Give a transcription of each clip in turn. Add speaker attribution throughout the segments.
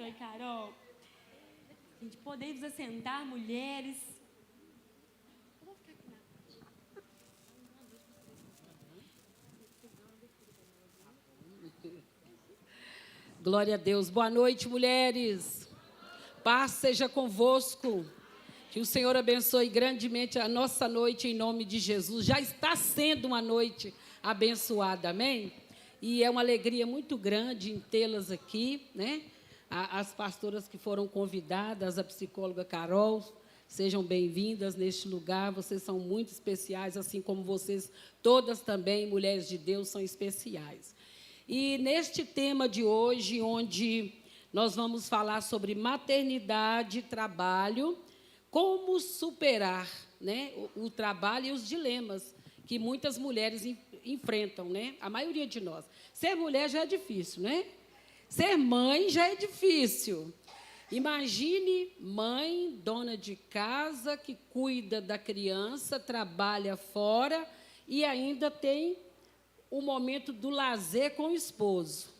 Speaker 1: abençoe, Carol. A gente poder nos assentar, mulheres. Eu vou ficar aqui na frente.
Speaker 2: Glória a Deus. Boa noite, mulheres. Paz seja convosco. Que o Senhor abençoe grandemente a nossa noite em nome de Jesus. Já está sendo uma noite abençoada, amém? E é uma alegria muito grande em tê-las aqui, né? As pastoras que foram convidadas, a psicóloga Carol, sejam bem-vindas neste lugar. Vocês são muito especiais, assim como vocês todas também, mulheres de Deus, são especiais. E neste tema de hoje, onde nós vamos falar sobre maternidade e trabalho, como superar, né, o trabalho e os dilemas que muitas mulheres enfrentam, né? A maioria de nós. Ser mulher já é difícil, né? Ser mãe já é difícil. Imagine mãe, dona de casa, que cuida da criança, trabalha fora e ainda tem o momento do lazer com o esposo.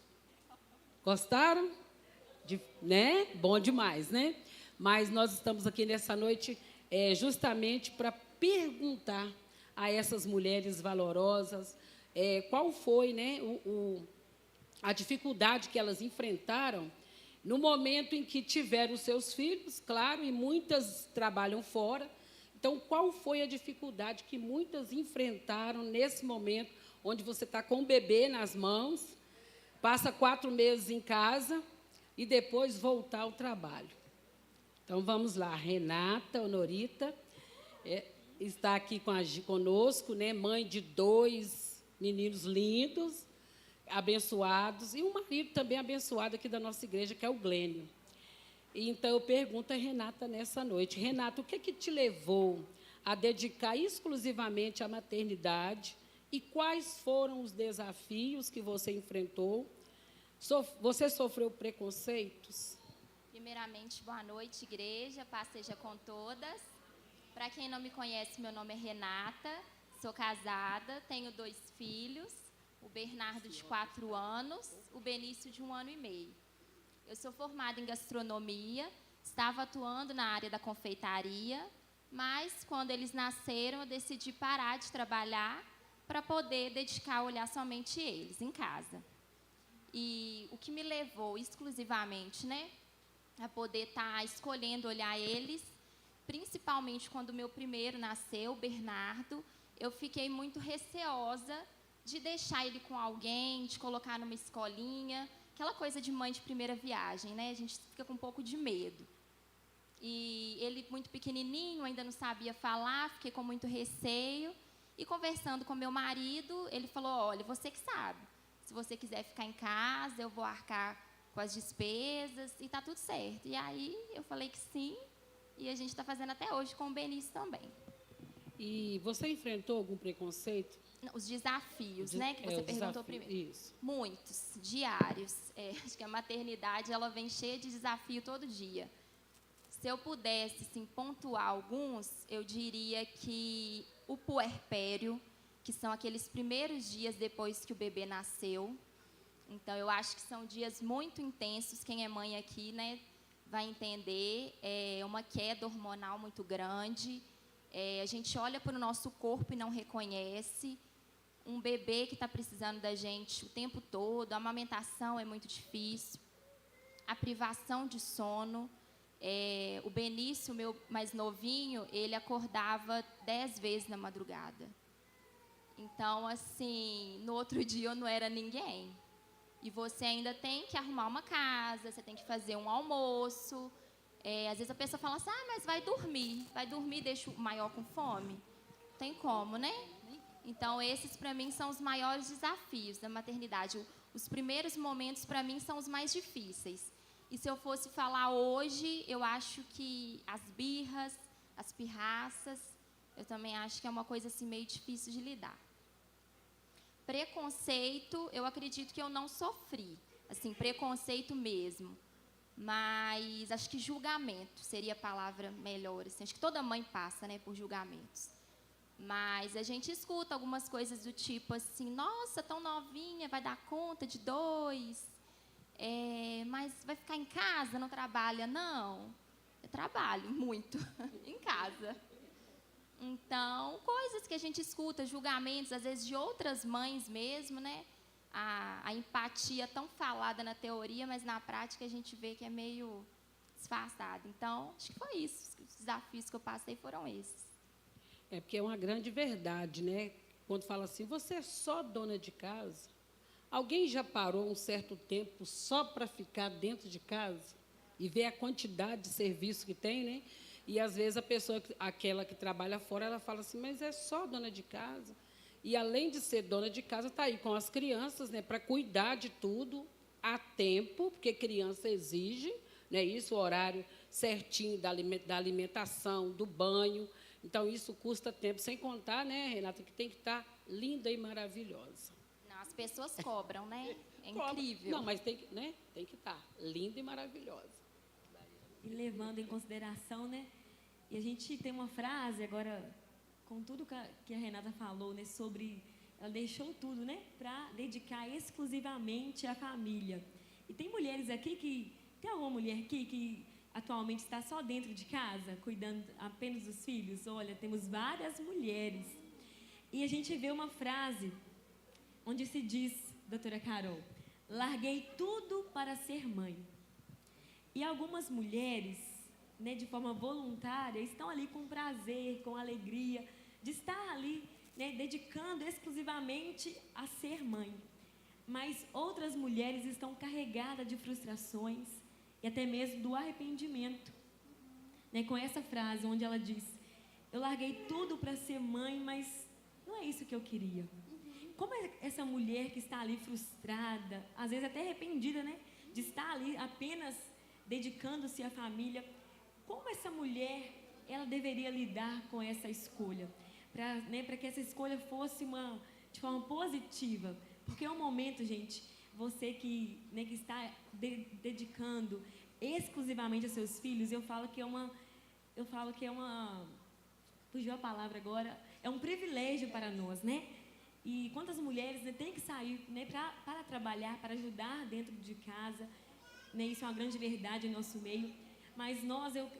Speaker 2: Gostaram? Né? Bom demais, né? Mas nós estamos aqui nessa noite justamente para perguntar a essas mulheres valorosas qual foi, né, a dificuldade que elas enfrentaram no momento em que tiveram os seus filhos, claro, e muitas trabalham fora. Então, qual foi a dificuldade que muitas enfrentaram nesse momento, onde você está com o bebê nas mãos, passa 4 meses em casa e depois voltar ao trabalho? Então, vamos lá. Renata Honorita está aqui conosco, né? Mãe de 2 meninos lindos, abençoados, e um marido também abençoado aqui da nossa igreja, que é o Glênio. Então, eu pergunto a Renata nessa noite. Renata, o que te levou a dedicar exclusivamente à maternidade e quais foram os desafios que você enfrentou? Você sofreu preconceitos?
Speaker 3: Primeiramente, boa noite, igreja, paz seja com todas. Para quem não me conhece, meu nome é Renata, sou casada, tenho 2 filhos, o Bernardo de 4 anos, o Benício de 1 ano e meio. Eu sou formada em gastronomia, estava atuando na área da confeitaria, mas quando eles nasceram, eu decidi parar de trabalhar para poder dedicar a olhar somente eles em casa. E o que me levou exclusivamente, né, a poder estar escolhendo olhar eles, principalmente quando o meu primeiro nasceu, o Bernardo, eu fiquei muito receosa de deixar ele com alguém, de colocar numa escolinha, aquela coisa de mãe de primeira viagem, né? A gente fica com um pouco de medo. E ele muito pequenininho, ainda não sabia falar, fiquei com muito receio. E conversando com meu marido, ele falou, olha, você que sabe, se você quiser ficar em casa, eu vou arcar com as despesas e tá tudo certo. E aí eu falei que sim, e a gente está fazendo até hoje com o Benício também.
Speaker 2: E você enfrentou algum preconceito?
Speaker 3: Os desafios, né, que você perguntou primeiro.
Speaker 2: Isso.
Speaker 3: Muitos, diários. Acho que a maternidade ela vem cheia de desafio todo dia. Se eu pudesse assim, pontuar alguns, eu diria que o puerpério, que são aqueles primeiros dias depois que o bebê nasceu. Então, eu acho que são dias muito intensos. Quem é mãe aqui, né, vai entender. É uma queda hormonal muito grande. A gente olha para o nosso corpo e não reconhece. Um bebê que está precisando da gente o tempo todo. A amamentação é muito difícil. A privação de sono. O Benício, meu mais novinho, ele acordava 10 vezes na madrugada. Então, assim, no outro dia eu não era ninguém. E você ainda tem que arrumar uma casa, você tem que fazer um almoço. Às vezes a pessoa fala assim, mas vai dormir, deixa o maior com fome. Tem como, né? Então, esses para mim são os maiores desafios da maternidade. Os primeiros momentos para mim são os mais difíceis. E se eu fosse falar hoje, eu acho que as birras, as pirraças, eu também acho que é uma coisa assim meio difícil de lidar. Preconceito, eu acredito que eu não sofri, assim, preconceito mesmo. Mas acho que julgamento seria a palavra melhor. Assim, acho que toda mãe passa, né, por julgamentos. Mas a gente escuta algumas coisas do tipo assim, nossa, tão novinha, vai dar conta de 2. mas vai ficar em casa, não trabalha? Não, eu trabalho muito em casa. Então, coisas que a gente escuta, julgamentos, às vezes de outras mães mesmo, né? A empatia tão falada na teoria, mas na prática a gente vê que é meio disfarçada. Então, acho que foi isso. Os desafios que eu passei foram esses.
Speaker 2: É porque é uma grande verdade, né? Quando fala assim, você é só dona de casa. Alguém já parou um certo tempo só para ficar dentro de casa e ver a quantidade de serviço que tem, né? E, às vezes, a pessoa, aquela que trabalha fora, ela fala assim, mas é só dona de casa. E, além de ser dona de casa, está aí com as crianças, né, para cuidar de tudo a tempo, porque criança exige, né, isso, o horário certinho da alimentação, do banho. Então, isso custa tempo, sem contar, né, Renata, que tem que estar linda e maravilhosa.
Speaker 3: Não, as pessoas cobram, né? É incrível.
Speaker 2: Não, mas tem que, né, tem que estar linda e maravilhosa.
Speaker 1: E levando em consideração, né? E a gente tem uma frase agora, com tudo que a Renata falou, né? Sobre, ela deixou tudo, né? Para dedicar exclusivamente à família. E tem mulheres aqui tem alguma mulher aqui que atualmente está só dentro de casa, cuidando apenas dos filhos? Olha, temos várias mulheres. E a gente vê uma frase onde se diz, doutora Carol, larguei tudo para ser mãe. E algumas mulheres, né, de forma voluntária, estão ali com prazer, com alegria, de estar ali, né, dedicando exclusivamente a ser mãe. Mas outras mulheres estão carregadas de frustrações e até mesmo do arrependimento. Né, com essa frase onde ela diz, eu larguei tudo para ser mãe, mas não é isso que eu queria. Como é essa mulher que está ali frustrada, às vezes até arrependida, né, de estar ali apenas dedicando-se à família, como essa mulher, ela deveria lidar com essa escolha? Para que essa escolha fosse de forma positiva. Porque é um momento, gente, você que está dedicando exclusivamente aos seus filhos, eu falo que é uma, fugiu a palavra agora, é um privilégio para nós, né? E quantas mulheres, né, têm que sair, né, para trabalhar, para ajudar dentro de casa, né, isso é uma grande verdade em nosso meio, mas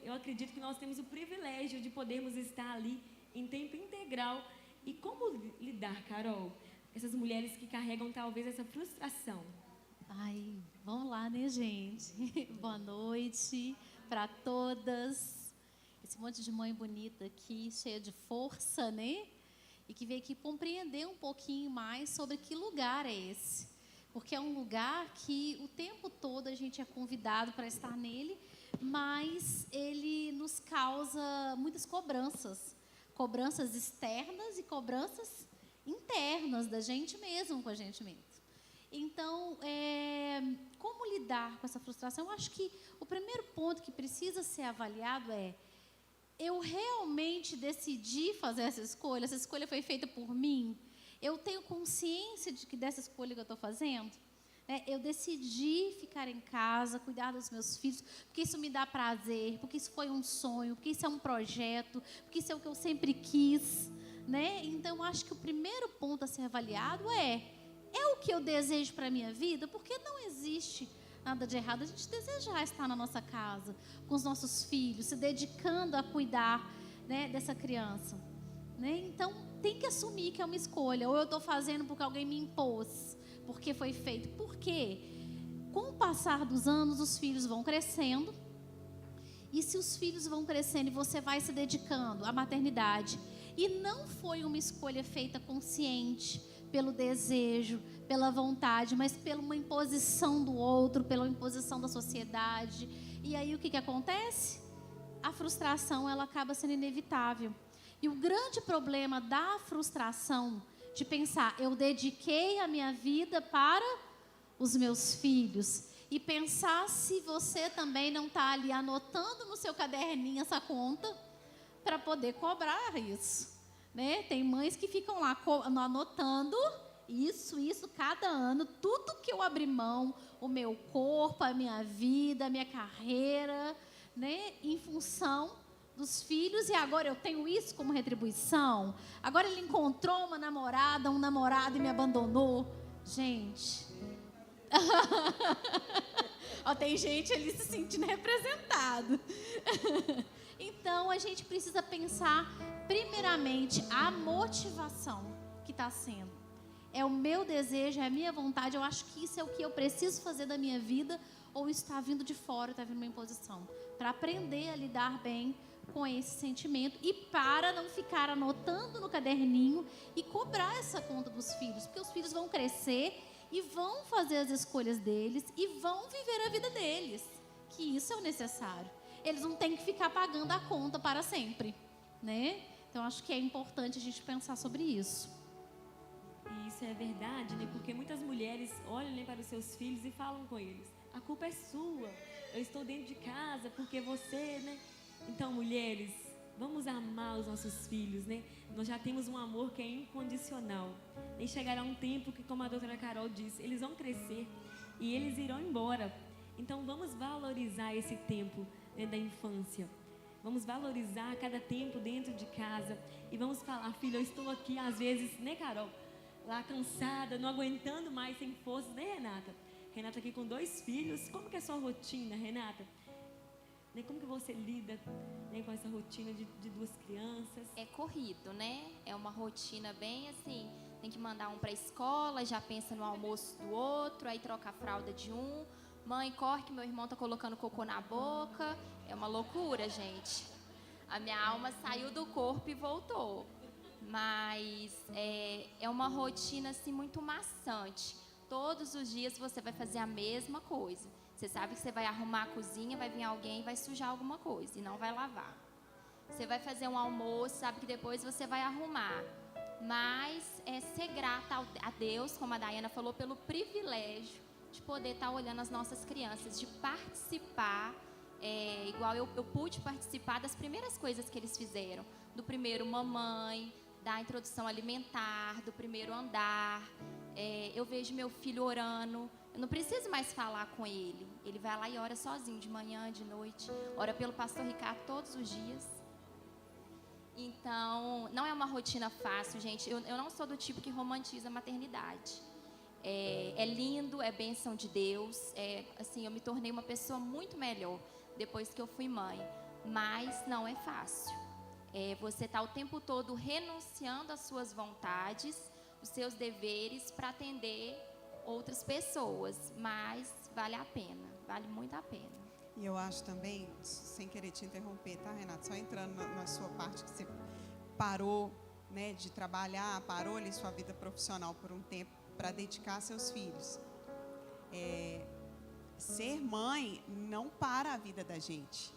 Speaker 1: eu acredito que nós temos o privilégio de podermos estar ali em tempo integral. E como lidar, Carol, essas mulheres que carregam talvez essa frustração?
Speaker 4: Ai, vamos lá, né, gente? Boa noite para todas. Esse monte de mãe bonita aqui, cheia de força, né? E que veio aqui compreender um pouquinho mais sobre que lugar é esse. Porque é um lugar que o tempo todo a gente é convidado para estar nele, mas ele nos causa muitas cobranças. Cobranças externas e cobranças internas da gente mesmo, com a gente mesmo. Então, como lidar com essa frustração? Eu acho que o primeiro ponto que precisa ser avaliado é: eu realmente decidi fazer essa escolha foi feita por mim? Eu tenho consciência de que dessa escolha que eu estou fazendo? Eu decidi ficar em casa, cuidar dos meus filhos, porque isso me dá prazer, porque isso foi um sonho, porque isso é um projeto, porque isso é o que eu sempre quis, né? Então, acho que o primeiro ponto a ser avaliado é o que eu desejo para a minha vida? Porque não existe nada de errado a gente desejar estar na nossa casa, com os nossos filhos, se dedicando a cuidar, né, dessa criança, né? Então, tem que assumir que é uma escolha. Ou eu estou fazendo porque alguém me impôs, porque foi feito. Por quê? Com o passar dos anos, os filhos vão crescendo. E se os filhos vão crescendo e você vai se dedicando à maternidade, e não foi uma escolha feita consciente, pelo desejo, pela vontade, mas pela uma imposição do outro, pela imposição da sociedade. E aí o que acontece? A frustração, ela acaba sendo inevitável. E o grande problema da frustração, de pensar, eu dediquei a minha vida para os meus filhos, e pensar se você também não está ali anotando no seu caderninho essa conta para poder cobrar isso, né? Tem mães que ficam lá anotando isso, cada ano, tudo que eu abri mão, o meu corpo, a minha vida, a minha carreira, né? Em função dos filhos, e agora eu tenho isso como retribuição. Agora ele encontrou uma namorada, um namorado e me abandonou. Gente, Ó, tem gente ali se sentindo representado. Então, a gente precisa pensar, primeiramente, a motivação que está sendo. É o meu desejo, é a minha vontade, eu acho que isso é o que eu preciso fazer da minha vida, ou está vindo de fora, está vindo uma imposição. Para aprender a lidar bem com esse sentimento e para não ficar anotando no caderninho e cobrar essa conta dos filhos, porque os filhos vão crescer e vão fazer as escolhas deles e vão viver a vida deles, que isso é o necessário. Eles não têm que ficar pagando a conta para sempre, né? Então, acho que é importante a gente pensar sobre isso.
Speaker 1: E isso é verdade, né? Porque muitas mulheres olham, né, para os seus filhos e falam com eles: a culpa é sua, eu estou dentro de casa porque você, né? Então, mulheres, vamos amar os nossos filhos, né? Nós já temos um amor que é incondicional. E chegará um tempo que, como a doutora Carol disse, eles vão crescer e eles irão embora. Então, vamos valorizar esse tempo, né, da infância. Vamos valorizar cada tempo dentro de casa. E vamos falar: filho, eu estou aqui às vezes, né, Carol? Lá cansada, não aguentando mais, sem forças, né, Renata? Renata aqui com 2 filhos. Como que é a sua rotina, Renata? Como que você lida, né, com essa rotina de 2 crianças?
Speaker 3: É corrido, né? É uma rotina bem assim, tem que mandar um para a escola, já pensa no almoço do outro, aí troca a fralda de um. Mãe, corre que meu irmão tá colocando cocô na boca. É uma loucura, gente. A minha alma saiu do corpo e voltou. Mas é uma rotina assim muito maçante. Todos os dias você vai fazer a mesma coisa. Você sabe que você vai arrumar a cozinha, vai vir alguém e vai sujar alguma coisa e não vai lavar. Você vai fazer um almoço, sabe que depois você vai arrumar. Mas é ser grata a Deus, como a Daiana falou, pelo privilégio de poder estar olhando as nossas crianças, de participar, igual eu pude participar das primeiras coisas que eles fizeram. Do primeiro mamãe, da introdução alimentar, do primeiro andar. Eu vejo meu filho orando. Eu não preciso mais falar com ele. Ele vai lá e ora sozinho, de manhã, de noite. Ora pelo pastor Ricardo todos os dias. Então, não é uma rotina fácil, gente. Eu não sou do tipo que romantiza a maternidade. É lindo, é bênção de Deus. Assim, eu me tornei uma pessoa muito melhor depois que eu fui mãe. Mas não é fácil. Você está o tempo todo renunciando às suas vontades, os seus deveres para atender outras pessoas, mas vale a pena, vale muito a pena.
Speaker 5: E eu acho também, sem querer te interromper, tá, Renata? Só entrando na sua parte que você parou, né, de trabalhar, parou ali sua vida profissional por um tempo para dedicar a seus filhos. Ser mãe não para a vida da gente.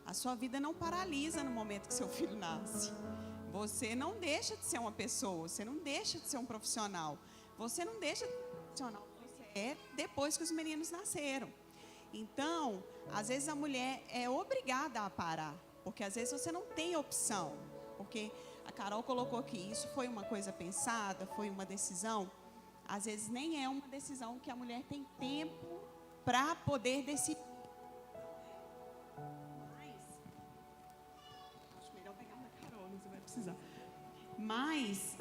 Speaker 5: A sua vida não paralisa no momento que seu filho nasce. Você não deixa de ser uma pessoa, você não deixa de ser um profissional. Você não deixa de ser um profissional que você é depois que os meninos nasceram. Então, às vezes a mulher é obrigada a parar, porque às vezes você não tem opção. Porque a Carol colocou aqui, isso foi uma coisa pensada, foi uma decisão. Às vezes nem é uma decisão que a mulher tem tempo para poder decidir. Mas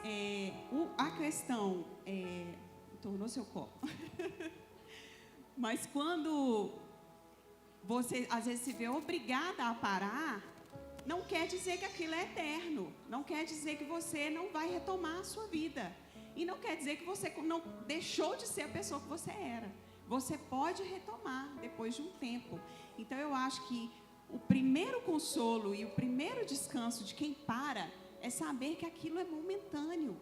Speaker 5: a questão tornou seu copo. Mas quando você às vezes se vê obrigada a parar, não quer dizer que aquilo é eterno. Não quer dizer que você não vai retomar a sua vida. E não quer dizer que você não deixou de ser a pessoa que você era. Você pode retomar depois de um tempo. Então eu acho que o primeiro consolo e o primeiro descanso de quem para é saber que aquilo é momentâneo.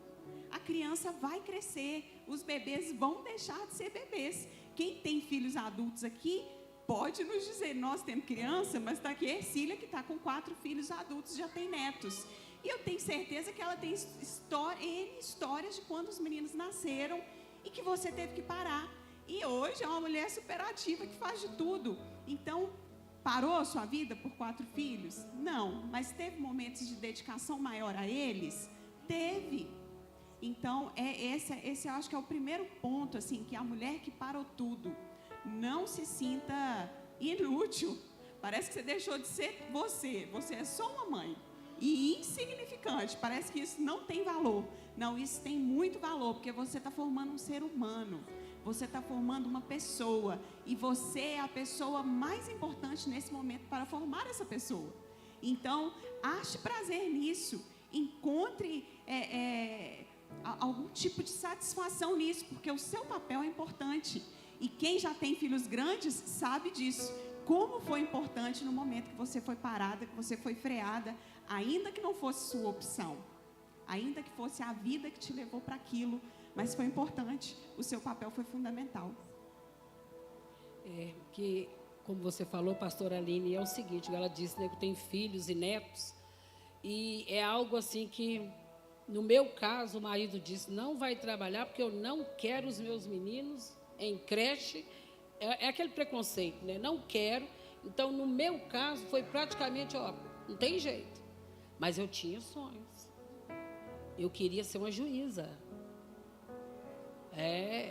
Speaker 5: A criança vai crescer, os bebês vão deixar de ser bebês. Quem tem filhos adultos aqui pode nos dizer: nós temos criança, mas está aqui a Ercília, que está com 4 filhos adultos, já tem netos. E eu tenho certeza que ela tem histórias de quando os meninos nasceram e que você teve que parar. E hoje é uma mulher superativa que faz de tudo. Então, parou a sua vida por 4 filhos? Não, mas teve momentos de dedicação maior a eles? Teve. Então, esse eu acho que é o primeiro ponto, assim, que a mulher que parou tudo não se sinta inútil. Parece que você deixou de ser você. Você é só uma mãe. E insignificante. Parece que isso não tem valor. Não, isso tem muito valor, porque você está formando um ser humano. você está formando uma pessoa. E você é a pessoa mais importante nesse momento para formar essa pessoa. Então, ache prazer nisso. Encontre algum tipo de satisfação nisso, porque o seu papel é importante. E quem já tem filhos grandes sabe disso. Como foi importante no momento que você foi parada, que você foi freada, ainda que não fosse sua opção, ainda que fosse a vida que te levou para aquilo, mas foi importante, o seu papel foi fundamental.
Speaker 2: Que, como você falou, pastora Aline, é o seguinte, ela disse, né, que tem filhos e netos, e é algo assim que, no meu caso, o marido disse, não vai trabalhar porque eu não quero os meus meninos em creche. É aquele preconceito, né? Não quero. Então, no meu caso, foi praticamente, não tem jeito. Mas eu tinha sonhos. Eu queria ser uma juíza.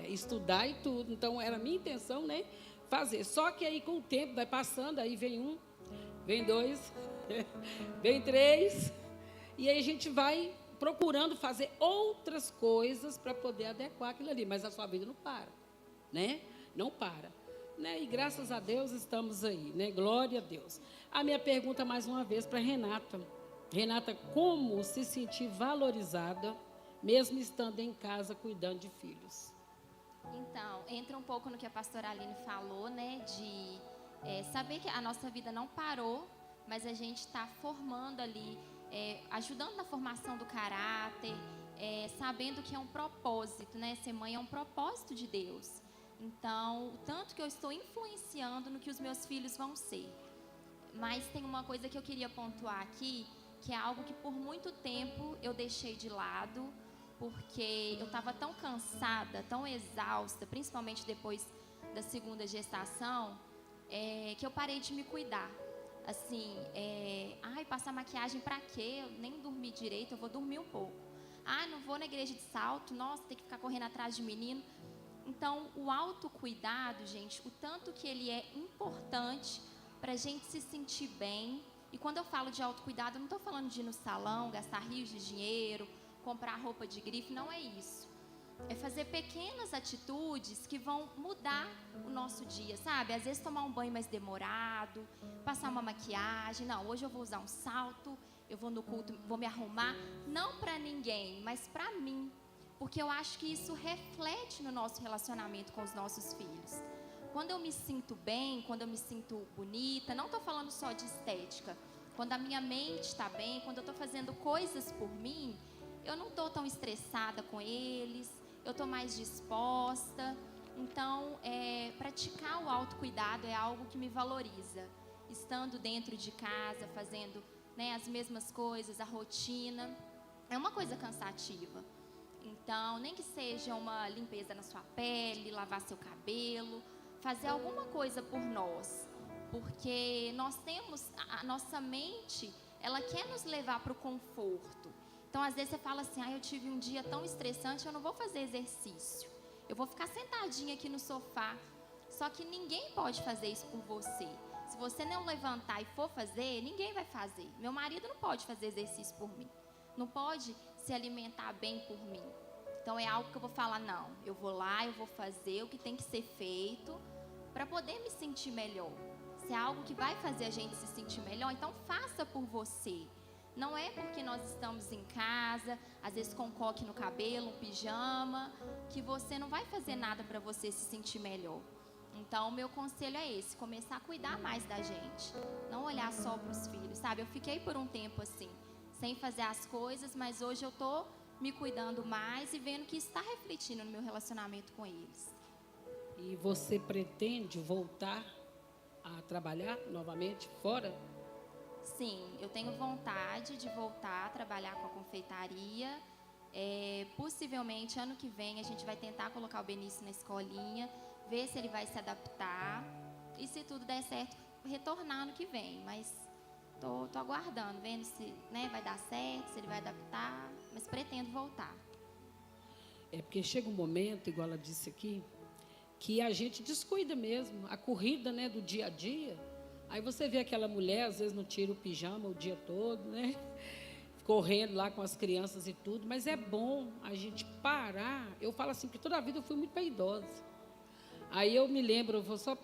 Speaker 2: Estudar e tudo. Então, era a minha intenção, né? Fazer. Só que aí, com o tempo, vai passando, aí vem um, vem dois, vem três. E aí a gente vai procurando fazer outras coisas para poder adequar aquilo ali. Mas a sua vida não para, né? Não para. Né? E graças a Deus estamos aí, né? Glória a Deus. A minha pergunta mais uma vez para Renata. Renata, como se sentir valorizada, mesmo estando em casa cuidando de filhos?
Speaker 3: Então, entra um pouco no que a pastora Aline falou, né? De saber que a nossa vida não parou, mas a gente está formando ali, ajudando na formação do caráter, sabendo que é um propósito, né? Ser mãe é um propósito de Deus. Então, o tanto que eu estou influenciando no que os meus filhos vão ser. Mas tem uma coisa que eu queria pontuar aqui, que é algo que por muito tempo eu deixei de lado, porque eu estava tão cansada, tão exausta, principalmente depois da segunda gestação, que eu parei de me cuidar. Assim, passar maquiagem pra quê? Eu nem dormi direito, eu vou dormir um pouco. Não vou na igreja de salto, nossa, tem que ficar correndo atrás de menino. Então, o autocuidado, gente, o tanto que ele é importante para a gente se sentir bem. E quando eu falo de autocuidado, eu não estou falando de ir no salão, gastar rios de dinheiro, comprar roupa de grife, não é isso. É fazer pequenas atitudes que vão mudar o nosso dia, sabe? Às vezes tomar um banho mais demorado, passar uma maquiagem. Não, hoje eu vou usar um salto, eu vou no culto, vou me arrumar. Não para ninguém, mas para mim. Porque eu acho que isso reflete no nosso relacionamento com os nossos filhos. Quando eu me sinto bem, quando eu me sinto bonita, não estou falando só de estética. Quando a minha mente está bem, quando eu estou fazendo coisas por mim, eu não estou tão estressada com eles, eu estou mais disposta. Então, praticar o autocuidado é algo que me valoriza. Estando dentro de casa, fazendo, né, as mesmas coisas, a rotina, é uma coisa cansativa. Então, nem que seja uma limpeza na sua pele, lavar seu cabelo, fazer alguma coisa por nós. Porque nós temos, a nossa mente, ela quer nos levar para o conforto. Então, às vezes você fala assim, eu tive um dia tão estressante, eu não vou fazer exercício. Eu vou ficar sentadinha aqui no sofá. Só que ninguém pode fazer isso por você. Se você não levantar e for fazer, ninguém vai fazer. Meu marido não pode fazer exercício por mim. Não pode se alimentar bem por mim. Então é algo que eu vou falar, não, eu vou lá, eu vou fazer o que tem que ser feito para poder me sentir melhor. Se é algo que vai fazer a gente se sentir melhor, então faça por você. Não é porque nós estamos em casa, às vezes com um coque no cabelo, um pijama, que você não vai fazer nada para você se sentir melhor. Então, o meu conselho é esse, começar a cuidar mais da gente. Não olhar só para os filhos, sabe? Eu fiquei por um tempo assim, sem fazer as coisas, mas hoje eu estou me cuidando mais e vendo que está refletindo no meu relacionamento com eles.
Speaker 2: E você pretende voltar a trabalhar novamente fora?
Speaker 3: Sim, eu tenho vontade de voltar a trabalhar com a confeitaria. Possivelmente, ano que vem, a gente vai tentar colocar o Benício na escolinha, ver se ele vai se adaptar. E se tudo der certo, retornar ano que vem. Mas tô aguardando, vendo se, né, vai dar certo, se ele vai adaptar. Mas pretendo voltar.
Speaker 2: Porque chega um momento, igual ela disse aqui, que a gente descuida mesmo. A corrida, né, do dia a dia. Aí você vê aquela mulher, às vezes não tira o pijama o dia todo, né? Correndo lá com as crianças e tudo. Mas é bom a gente parar. Eu falo assim, porque toda a vida eu fui muito vaidosa. Aí eu me lembro, eu vou só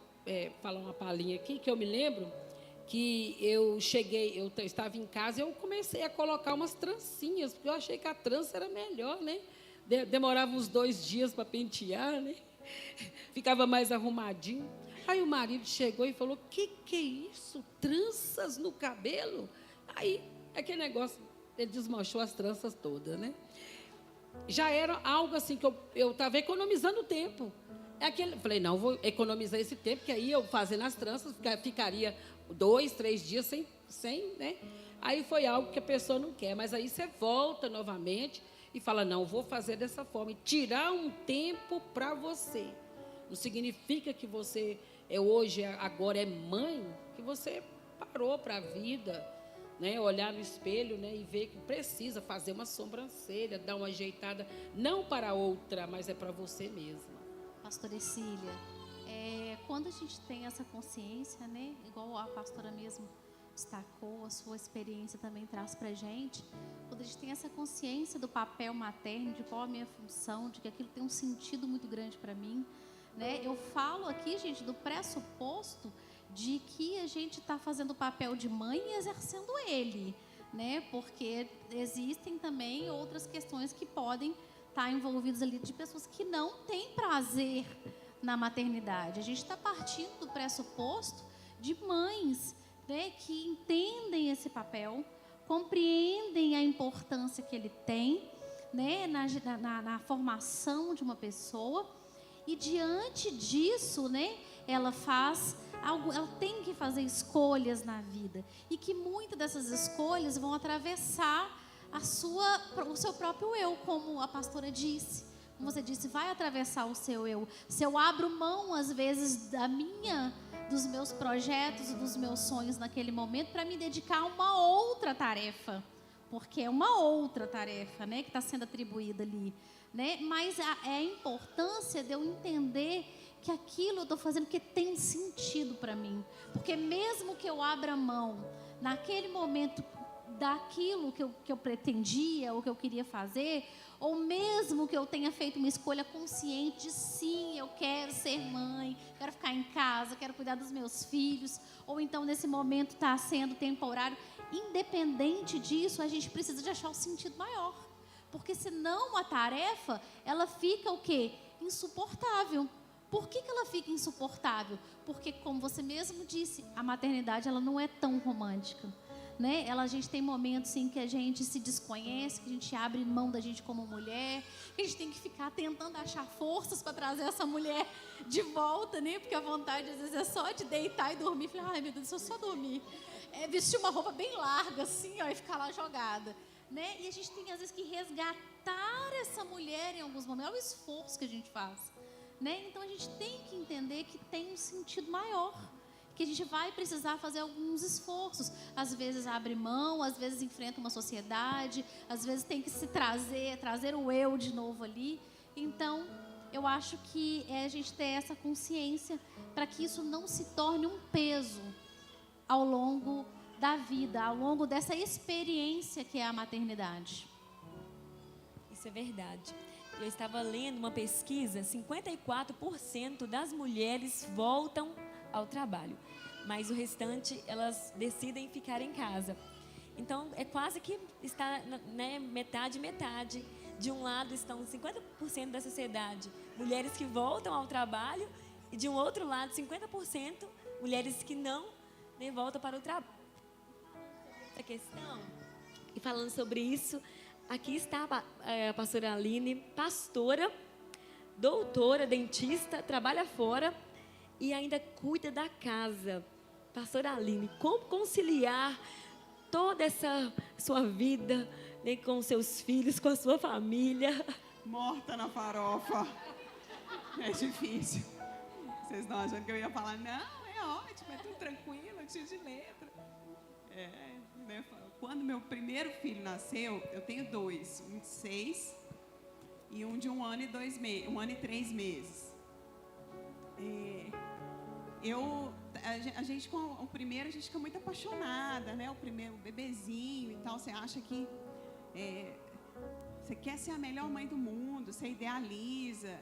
Speaker 2: falar uma palhinha aqui, que eu me lembro que eu cheguei, eu estava em casa e eu comecei a colocar umas trancinhas, porque eu achei que a trança era melhor, né? Demorava uns 2 dias para pentear, né? Ficava mais arrumadinho. Aí o marido chegou e falou, que é isso? Tranças no cabelo? Aí, aquele negócio, ele desmanchou as tranças todas, né? Já era algo assim que eu estava economizando tempo. Falei, não, vou economizar esse tempo, que aí eu fazendo as tranças, ficaria 2, 3 dias sem, né? Aí foi algo que a pessoa não quer, mas aí você volta novamente e fala, não, vou fazer dessa forma. E tirar um tempo para você. Não significa que você hoje, agora é mãe, que você parou para a vida, né? Olhar no espelho, né? E ver que precisa fazer uma sobrancelha, dar uma ajeitada, não para outra, mas é para você mesma.
Speaker 4: Pastora Ercília, quando a gente tem essa consciência, né? Igual a pastora mesmo destacou, a sua experiência também traz para a gente, quando a gente tem essa consciência do papel materno, de qual a minha função, de que aquilo tem um sentido muito grande para mim, né? Eu falo aqui, gente, do pressuposto de que a gente está fazendo o papel de mãe e exercendo ele, né? Porque existem também outras questões que podem estar envolvidas ali de pessoas que não têm prazer na maternidade. A gente está partindo do pressuposto de mães, né, que entendem esse papel, compreendem a importância que ele tem, né, na formação de uma pessoa, e diante disso, né, ela tem que fazer escolhas na vida, e que muitas dessas escolhas vão atravessar o seu próprio eu, como a pastora disse. Como você disse, vai atravessar o seu eu. Se eu abro mão, às vezes, dos meus projetos e dos meus sonhos naquele momento para me dedicar a uma outra tarefa, porque é uma outra tarefa, né, que está sendo atribuída ali, né? Mas é a importância de eu entender que aquilo eu estou fazendo porque tem sentido para mim, porque mesmo que eu abra mão naquele momento daquilo que eu pretendia ou que eu queria fazer, ou mesmo que eu tenha feito uma escolha consciente de sim, eu quero ser mãe, quero ficar em casa, quero cuidar dos meus filhos, ou então nesse momento está sendo temporário, independente disso, a gente precisa de achar o sentido maior, porque senão a tarefa, ela fica o quê? Insuportável. Por que ela fica insuportável? Porque, como você mesmo disse, a maternidade ela não é tão romântica, né? A gente tem momentos em que a gente se desconhece, que a gente abre mão da gente como mulher, que a gente tem que ficar tentando achar forças para trazer essa mulher de volta, né? Porque a vontade às vezes é só de deitar e dormir. Falei, ai meu Deus, eu só dormir. Vestir uma roupa bem larga assim, ó, e ficar lá jogada, né? E a gente tem às vezes que resgatar essa mulher em alguns momentos. É o esforço que a gente faz, né? Então a gente tem que entender que tem um sentido maior, que a gente vai precisar fazer alguns esforços. Às vezes abre mão, às vezes enfrenta uma sociedade, às vezes tem que se trazer o eu de novo ali. Então, eu acho que a gente ter essa consciência para que isso não se torne um peso ao longo da vida, ao longo dessa experiência que é a maternidade.
Speaker 1: Isso é verdade. Eu estava lendo uma pesquisa, 54% das mulheres voltam ao trabalho, mas o restante elas decidem ficar em casa. Então é quase que está, né, metade. De um lado estão 50% da sociedade mulheres que voltam ao trabalho, e de um outro lado 50% mulheres que não, né, voltam para o trabalho. Essa questão, e falando sobre isso, aqui está a pastora Aline, pastora, doutora, dentista, trabalha fora e ainda cuida da casa. Pastora Aline, como conciliar toda essa sua vida, né, com seus filhos, com a sua família?
Speaker 5: Morta na farofa. É difícil. Vocês estão achando que eu ia falar, não, é ótimo, é tudo tranquilo, cheio de letra. Né? Quando meu primeiro filho nasceu, eu tenho 2, um de 6 e um de 1 ano e 3 meses. A gente com o primeiro a gente fica muito apaixonada, né? O primeiro bebezinho e tal, você acha que você quer ser a melhor mãe do mundo, você idealiza.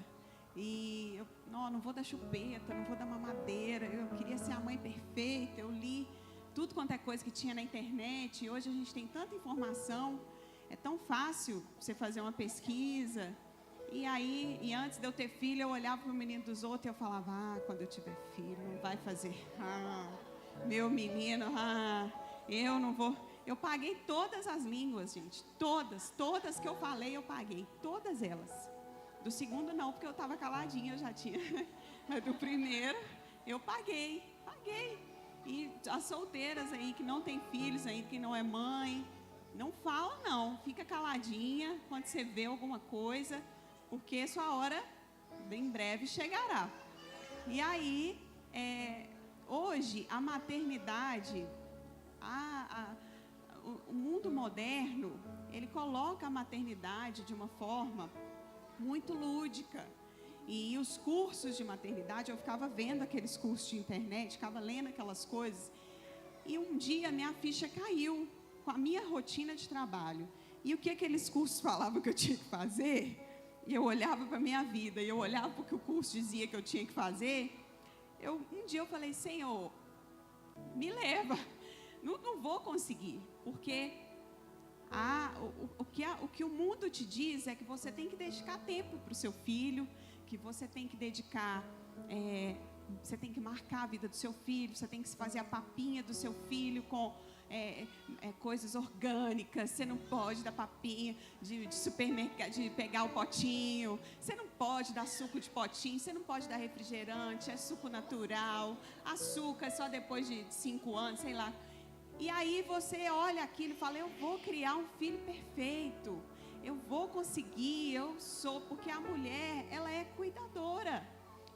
Speaker 5: E eu não vou dar chupeta, não vou dar mamadeira. Eu queria ser a mãe perfeita. Eu li tudo quanto é coisa que tinha na internet. E hoje a gente tem tanta informação. É tão fácil você fazer uma pesquisa. E antes de eu ter filho, eu olhava para o menino dos outros e eu falava, quando eu tiver filho, não vai fazer. Meu menino, eu não vou. Eu paguei todas as línguas, gente. Todas que eu falei, eu paguei. Todas elas. Do segundo não, porque eu estava caladinha, eu já tinha. Mas do primeiro, eu paguei. E as solteiras aí, que não tem filhos ainda, que não é mãe, não fala não. Fica caladinha quando você vê alguma coisa, porque sua hora, em breve, chegará. E aí, hoje, a maternidade, o mundo moderno, ele coloca a maternidade de uma forma muito lúdica. E os cursos de maternidade, eu ficava vendo aqueles cursos de internet, ficava lendo aquelas coisas. E um dia minha ficha caiu com a minha rotina de trabalho. E o que aqueles cursos falavam que eu tinha que fazer? E eu olhava para a minha vida, e eu olhava para o que o curso dizia que eu tinha que fazer. Um dia eu falei, Senhor, me leva. Não vou conseguir, porque o que o mundo te diz é que você tem que dedicar tempo para o seu filho, que você tem que dedicar, você tem que marcar a vida do seu filho, você tem que fazer a papinha do seu filho com coisas orgânicas. Você não pode dar papinha de supermercado, de pegar o potinho, você não pode dar suco de potinho, você não pode dar refrigerante, é suco natural, açúcar só depois de 5 anos, sei lá. E aí você olha aquilo e fala, eu vou criar um filho perfeito, eu vou conseguir, porque a mulher, ela é cuidadora,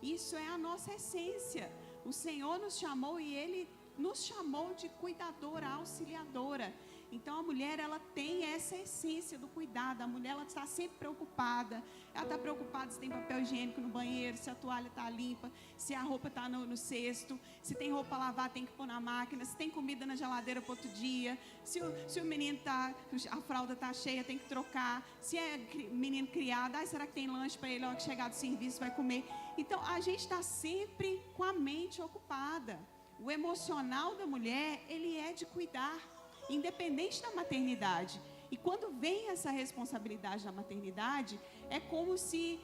Speaker 5: isso é a nossa essência. O Senhor nos chamou e Ele nos chamou de cuidadora, auxiliadora. Então a mulher, ela tem essa essência do cuidado. A mulher, ela está sempre preocupada. Ela está preocupada se tem papel higiênico no banheiro, se a toalha está limpa, se a roupa está no cesto, se tem roupa a lavar, tem que pôr na máquina, se tem comida na geladeira para outro dia, se o menino a fralda está cheia, tem que trocar, se é menino criado, será que tem lanche para ele, na hora que chegar do serviço vai comer. Então a gente está sempre com a mente ocupada. O emocional da mulher, ele é de cuidar, independente da maternidade. E quando vem essa responsabilidade da maternidade, é como se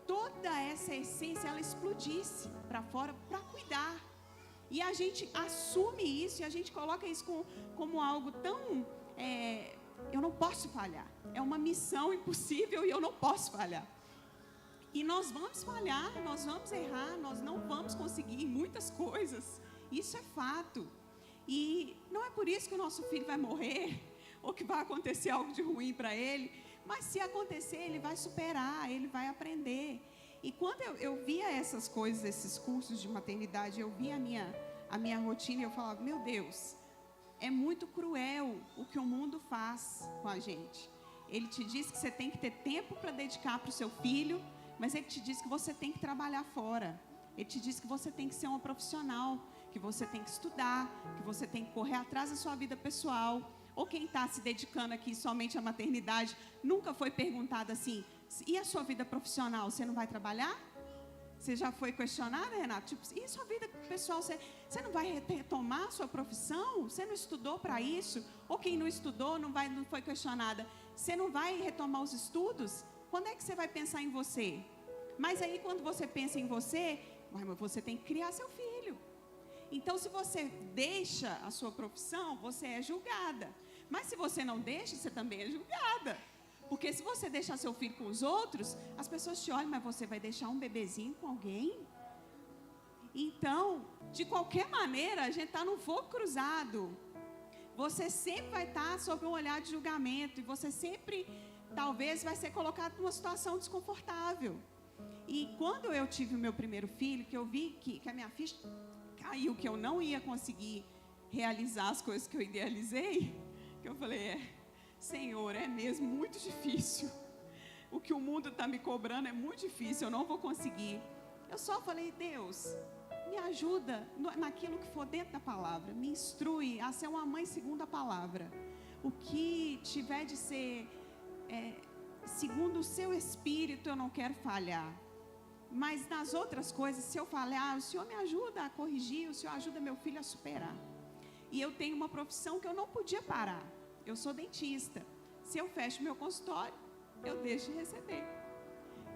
Speaker 5: toda essa essência, ela explodisse para fora para cuidar. E a gente assume isso e a gente coloca isso como algo tão... eu não posso falhar. É uma missão impossível e eu não posso falhar. E nós vamos falhar, nós vamos errar, nós não vamos conseguir muitas coisas. Isso é fato. E não é por isso que o nosso filho vai morrer, ou que vai acontecer algo de ruim para ele, mas se acontecer, ele vai superar, ele vai aprender. E quando eu via essas coisas, esses cursos de maternidade, eu via a minha rotina e eu falava, meu Deus, é muito cruel o que o mundo faz com a gente. Ele te diz que você tem que ter tempo para dedicar para o seu filho, mas ele te diz que você tem que trabalhar fora. Ele te diz que você tem que ser uma profissional, que você tem que estudar, que você tem que correr atrás da sua vida pessoal. Ou quem está se dedicando aqui somente à maternidade, nunca foi perguntado assim, e a sua vida profissional, você não vai trabalhar? Você já foi questionada, Renato? Tipo, e a sua vida pessoal, você não vai retomar a sua profissão? Você não estudou para isso? Ou quem não estudou, não foi questionada, você não vai retomar os estudos? Quando é que você vai pensar em você? Mas aí quando você pensa em você, você tem que criar seu filho. Então, se você deixa a sua profissão, você é julgada. Mas se você não deixa, você também é julgada. Porque se você deixar seu filho com os outros, as pessoas te olham, mas você vai deixar um bebezinho com alguém? Então, de qualquer maneira, a gente está num fogo cruzado. Você sempre vai estar sob um olhar de julgamento. E você sempre, talvez, vai ser colocado numa situação desconfortável. E quando eu tive o meu primeiro filho, que eu vi que a minha ficha caiu, que eu não ia conseguir realizar as coisas que eu idealizei, que eu falei, Senhor, é mesmo muito difícil. O que o mundo está me cobrando é muito difícil, eu não vou conseguir. Eu só falei, Deus, me ajuda naquilo que for dentro da palavra, me instrui a ser uma mãe segundo a palavra. O que tiver de ser segundo o seu espírito, eu não quero falhar. Mas nas outras coisas, se eu falar, o Senhor me ajuda a corrigir, o Senhor ajuda meu filho a superar. E eu tenho uma profissão que eu não podia parar. Eu sou dentista. Se eu fecho meu consultório, eu deixo de receber.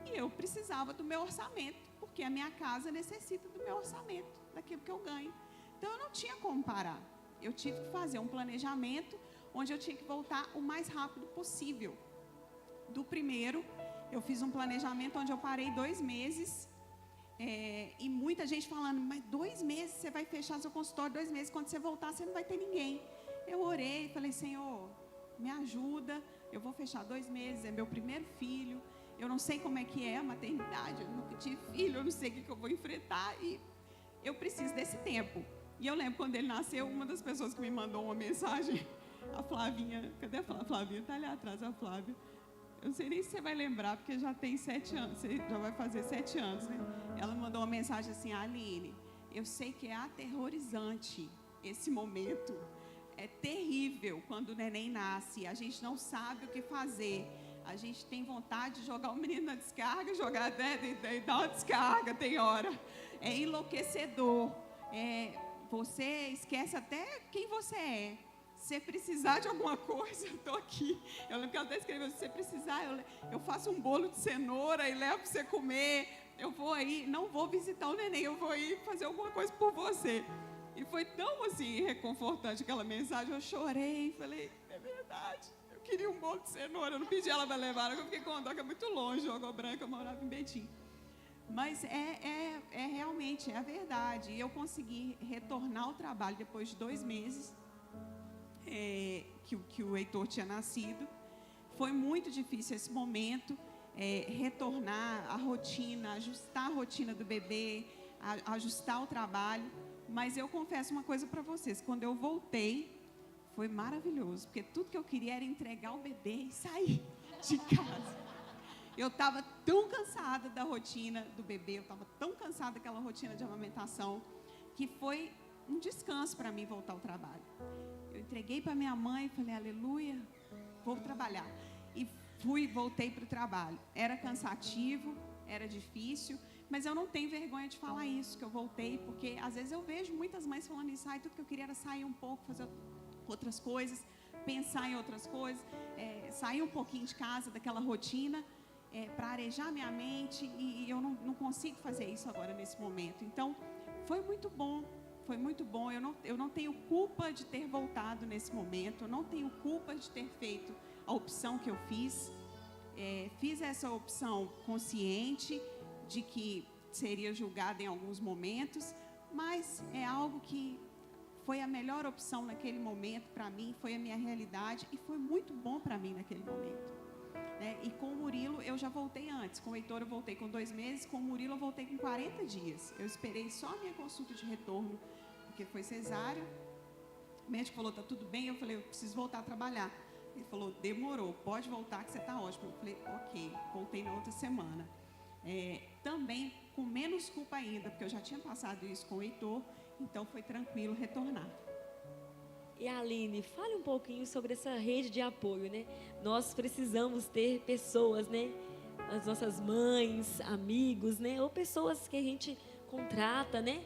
Speaker 5: E eu precisava do meu orçamento, porque a minha casa necessita do meu orçamento, daquilo que eu ganho. Então, eu não tinha como parar. Eu tive que fazer um planejamento onde eu tinha que voltar o mais rápido possível. Do primeiro, eu fiz um planejamento onde eu parei 2 meses. E muita gente falando, mas 2 meses você vai fechar seu consultório, 2 meses, quando você voltar você não vai ter ninguém. Eu orei e falei, Senhor, me ajuda, eu vou fechar 2 meses, é meu primeiro filho, eu não sei como é que é a maternidade, eu nunca tive filho, eu não sei o que eu vou enfrentar e eu preciso desse tempo. E eu lembro quando ele nasceu, uma das pessoas que me mandou uma mensagem, a Flavinha, cadê a Flavinha? Está ali atrás, a Flávia. Eu não sei nem se você vai lembrar, porque já tem 7 anos, você já vai fazer 7 anos, né? Ela mandou uma mensagem assim, Aline, eu sei que é aterrorizante esse momento, é terrível quando o neném nasce, a gente não sabe o que fazer, a gente tem vontade de jogar o menino na descarga, jogar e dar uma descarga, tem hora, é enlouquecedor, você esquece até quem você é. Se você precisar de alguma coisa, eu estou aqui. Eu lembro que ela até escreveu, se você precisar, eu faço um bolo de cenoura e levo para você comer. Eu vou aí, não vou visitar o neném, eu vou aí fazer alguma coisa por você. E foi tão, assim, reconfortante aquela mensagem. Eu chorei, falei, é verdade. Eu queria um bolo de cenoura, eu não pedi ela para levar, eu fiquei com uma dó que é muito longe, Água Branca, eu morava em Betim. Mas realmente, é a verdade. E eu consegui retornar ao trabalho depois de 2 meses. Que o Heitor tinha nascido. Foi muito difícil esse momento, retornar a rotina, ajustar a rotina do bebê, ajustar o trabalho. Mas eu confesso uma coisa para vocês, quando eu voltei, foi maravilhoso, porque tudo que eu queria era entregar o bebê e sair de casa. Eu estava tão cansada da rotina do bebê, eu estava tão cansada daquela rotina de amamentação, que foi um descanso para mim voltar ao trabalho. Eu entreguei para minha mãe e falei, aleluia, vou trabalhar. E voltei para o trabalho. Era cansativo, era difícil, mas eu não tenho vergonha de falar isso, que eu voltei, porque às vezes eu vejo muitas mães falando isso, tudo que eu queria era sair um pouco, fazer outras coisas, pensar em outras coisas, sair um pouquinho de casa, daquela rotina, para arejar minha mente, e eu não consigo fazer isso agora nesse momento. Então, foi muito bom. Foi muito bom, eu não tenho culpa de ter voltado nesse momento, eu não tenho culpa de ter feito a opção que eu fiz. Fiz essa opção consciente de que seria julgada em alguns momentos, mas é algo que foi a melhor opção naquele momento para mim, foi a minha realidade e foi muito bom para mim naquele momento. E com o Murilo eu já voltei antes, com o Heitor eu voltei com 2 meses, com o Murilo eu voltei com 40 dias. Eu esperei só a minha consulta de retorno, porque foi cesárea. O médico falou, tá tudo bem? Eu falei, eu preciso voltar a trabalhar. Ele falou, demorou, pode voltar que você está ótimo. Eu falei, ok, voltei na outra semana. Também com menos culpa ainda, porque eu já tinha passado isso com o Heitor, então foi tranquilo retornar.
Speaker 1: E Aline, fale um pouquinho sobre essa rede de apoio, né? Nós precisamos ter pessoas, né? As nossas mães, amigos, né? Ou pessoas que a gente contrata, né?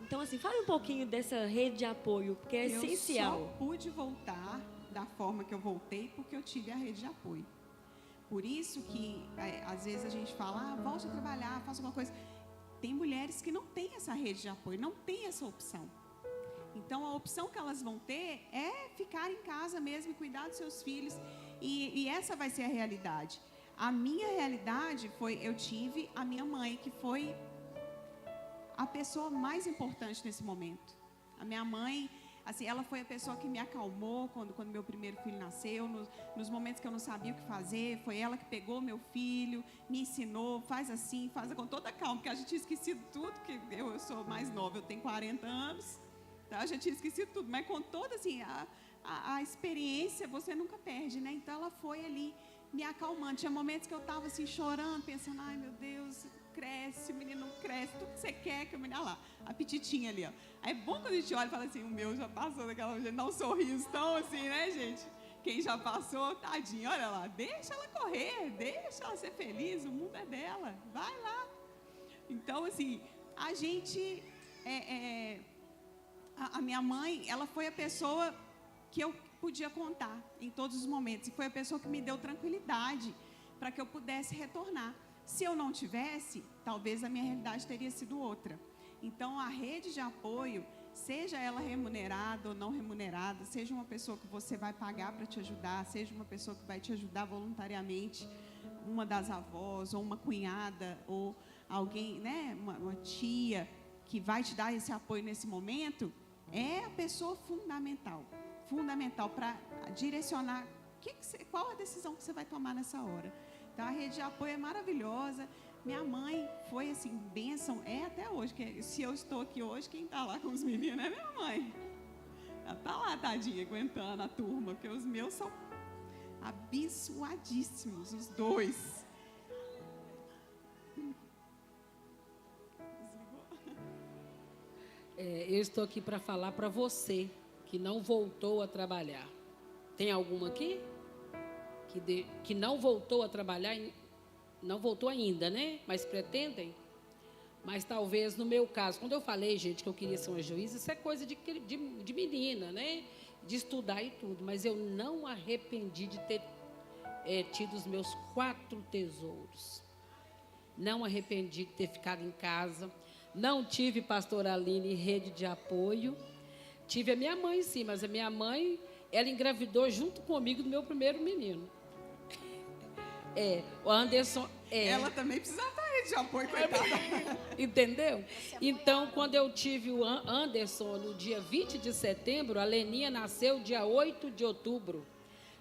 Speaker 1: Então, assim, fale um pouquinho dessa rede de apoio, porque é essencial.
Speaker 5: Eu só pude voltar da forma que eu voltei porque eu tive a rede de apoio. Por isso que, às vezes, a gente fala, volte a trabalhar, faça alguma coisa. Tem mulheres que não têm essa rede de apoio, não têm essa opção. Então, a opção que elas vão ter é ficar em casa mesmo e cuidar dos seus filhos. E essa vai ser a realidade. A minha realidade foi, eu tive a minha mãe, que foi a pessoa mais importante nesse momento. A minha mãe, assim, ela foi a pessoa que me acalmou quando meu primeiro filho nasceu, nos momentos que eu não sabia o que fazer, foi ela que pegou meu filho, me ensinou, faz assim, faz com toda calma, porque a gente tinha esquecido tudo, que eu sou mais nova, eu tenho 40 anos, tá? A gente tinha esquecido tudo, mas com toda assim, a experiência você nunca perde, né? Então ela foi ali me acalmando. Tinha momentos que eu estava assim chorando, pensando, ai meu Deus, cresce, o menino cresce, tudo que você quer que o menino, olha lá, a petitinha ali, ó. Aí é bom quando a gente olha e fala assim, o meu já passou daquela, gente dá um sorriso tão assim, né, gente? Quem já passou, tadinho, olha lá, deixa ela correr, deixa ela ser feliz, o mundo é dela, vai lá. Então, assim, a gente... A minha mãe, ela foi a pessoa que eu podia contar em todos os momentos. E foi a pessoa que me deu tranquilidade para que eu pudesse retornar. Se eu não tivesse, talvez a minha realidade teria sido outra. Então, a rede de apoio, seja ela remunerada ou não remunerada, seja uma pessoa que você vai pagar para te ajudar, seja uma pessoa que vai te ajudar voluntariamente, uma das avós, ou uma cunhada, ou alguém, né, uma tia, que vai te dar esse apoio nesse momento, é a pessoa fundamental para direcionar qual a decisão que você vai tomar nessa hora. Então, a rede de apoio é maravilhosa. Minha mãe foi, assim, bênção, até hoje. Se eu estou aqui hoje, quem está lá com os meninos é minha mãe. Ela está lá, tadinha, aguentando a turma, porque os meus são abençoadíssimos, os dois.
Speaker 2: Eu estou aqui para falar para você que não voltou a trabalhar. Tem alguma aqui? Que não voltou a trabalhar, não voltou ainda, né? Mas pretendem? Mas talvez no meu caso, quando eu falei, gente, que eu queria ser uma juíza, isso é coisa de menina, né? De estudar e tudo. Mas eu não arrependi de ter tido os meus 4 tesouros. Não arrependi de ter ficado em casa. Não tive pastora Aline e rede de apoio. Tive a minha mãe, sim, mas a minha mãe, ela engravidou junto comigo do meu primeiro menino. O Anderson...
Speaker 5: Ela também precisava da rede de apoio, coitada.
Speaker 2: Entendeu? Então, quando eu tive o Anderson no dia 20 de setembro, a Leninha nasceu dia 8 de outubro.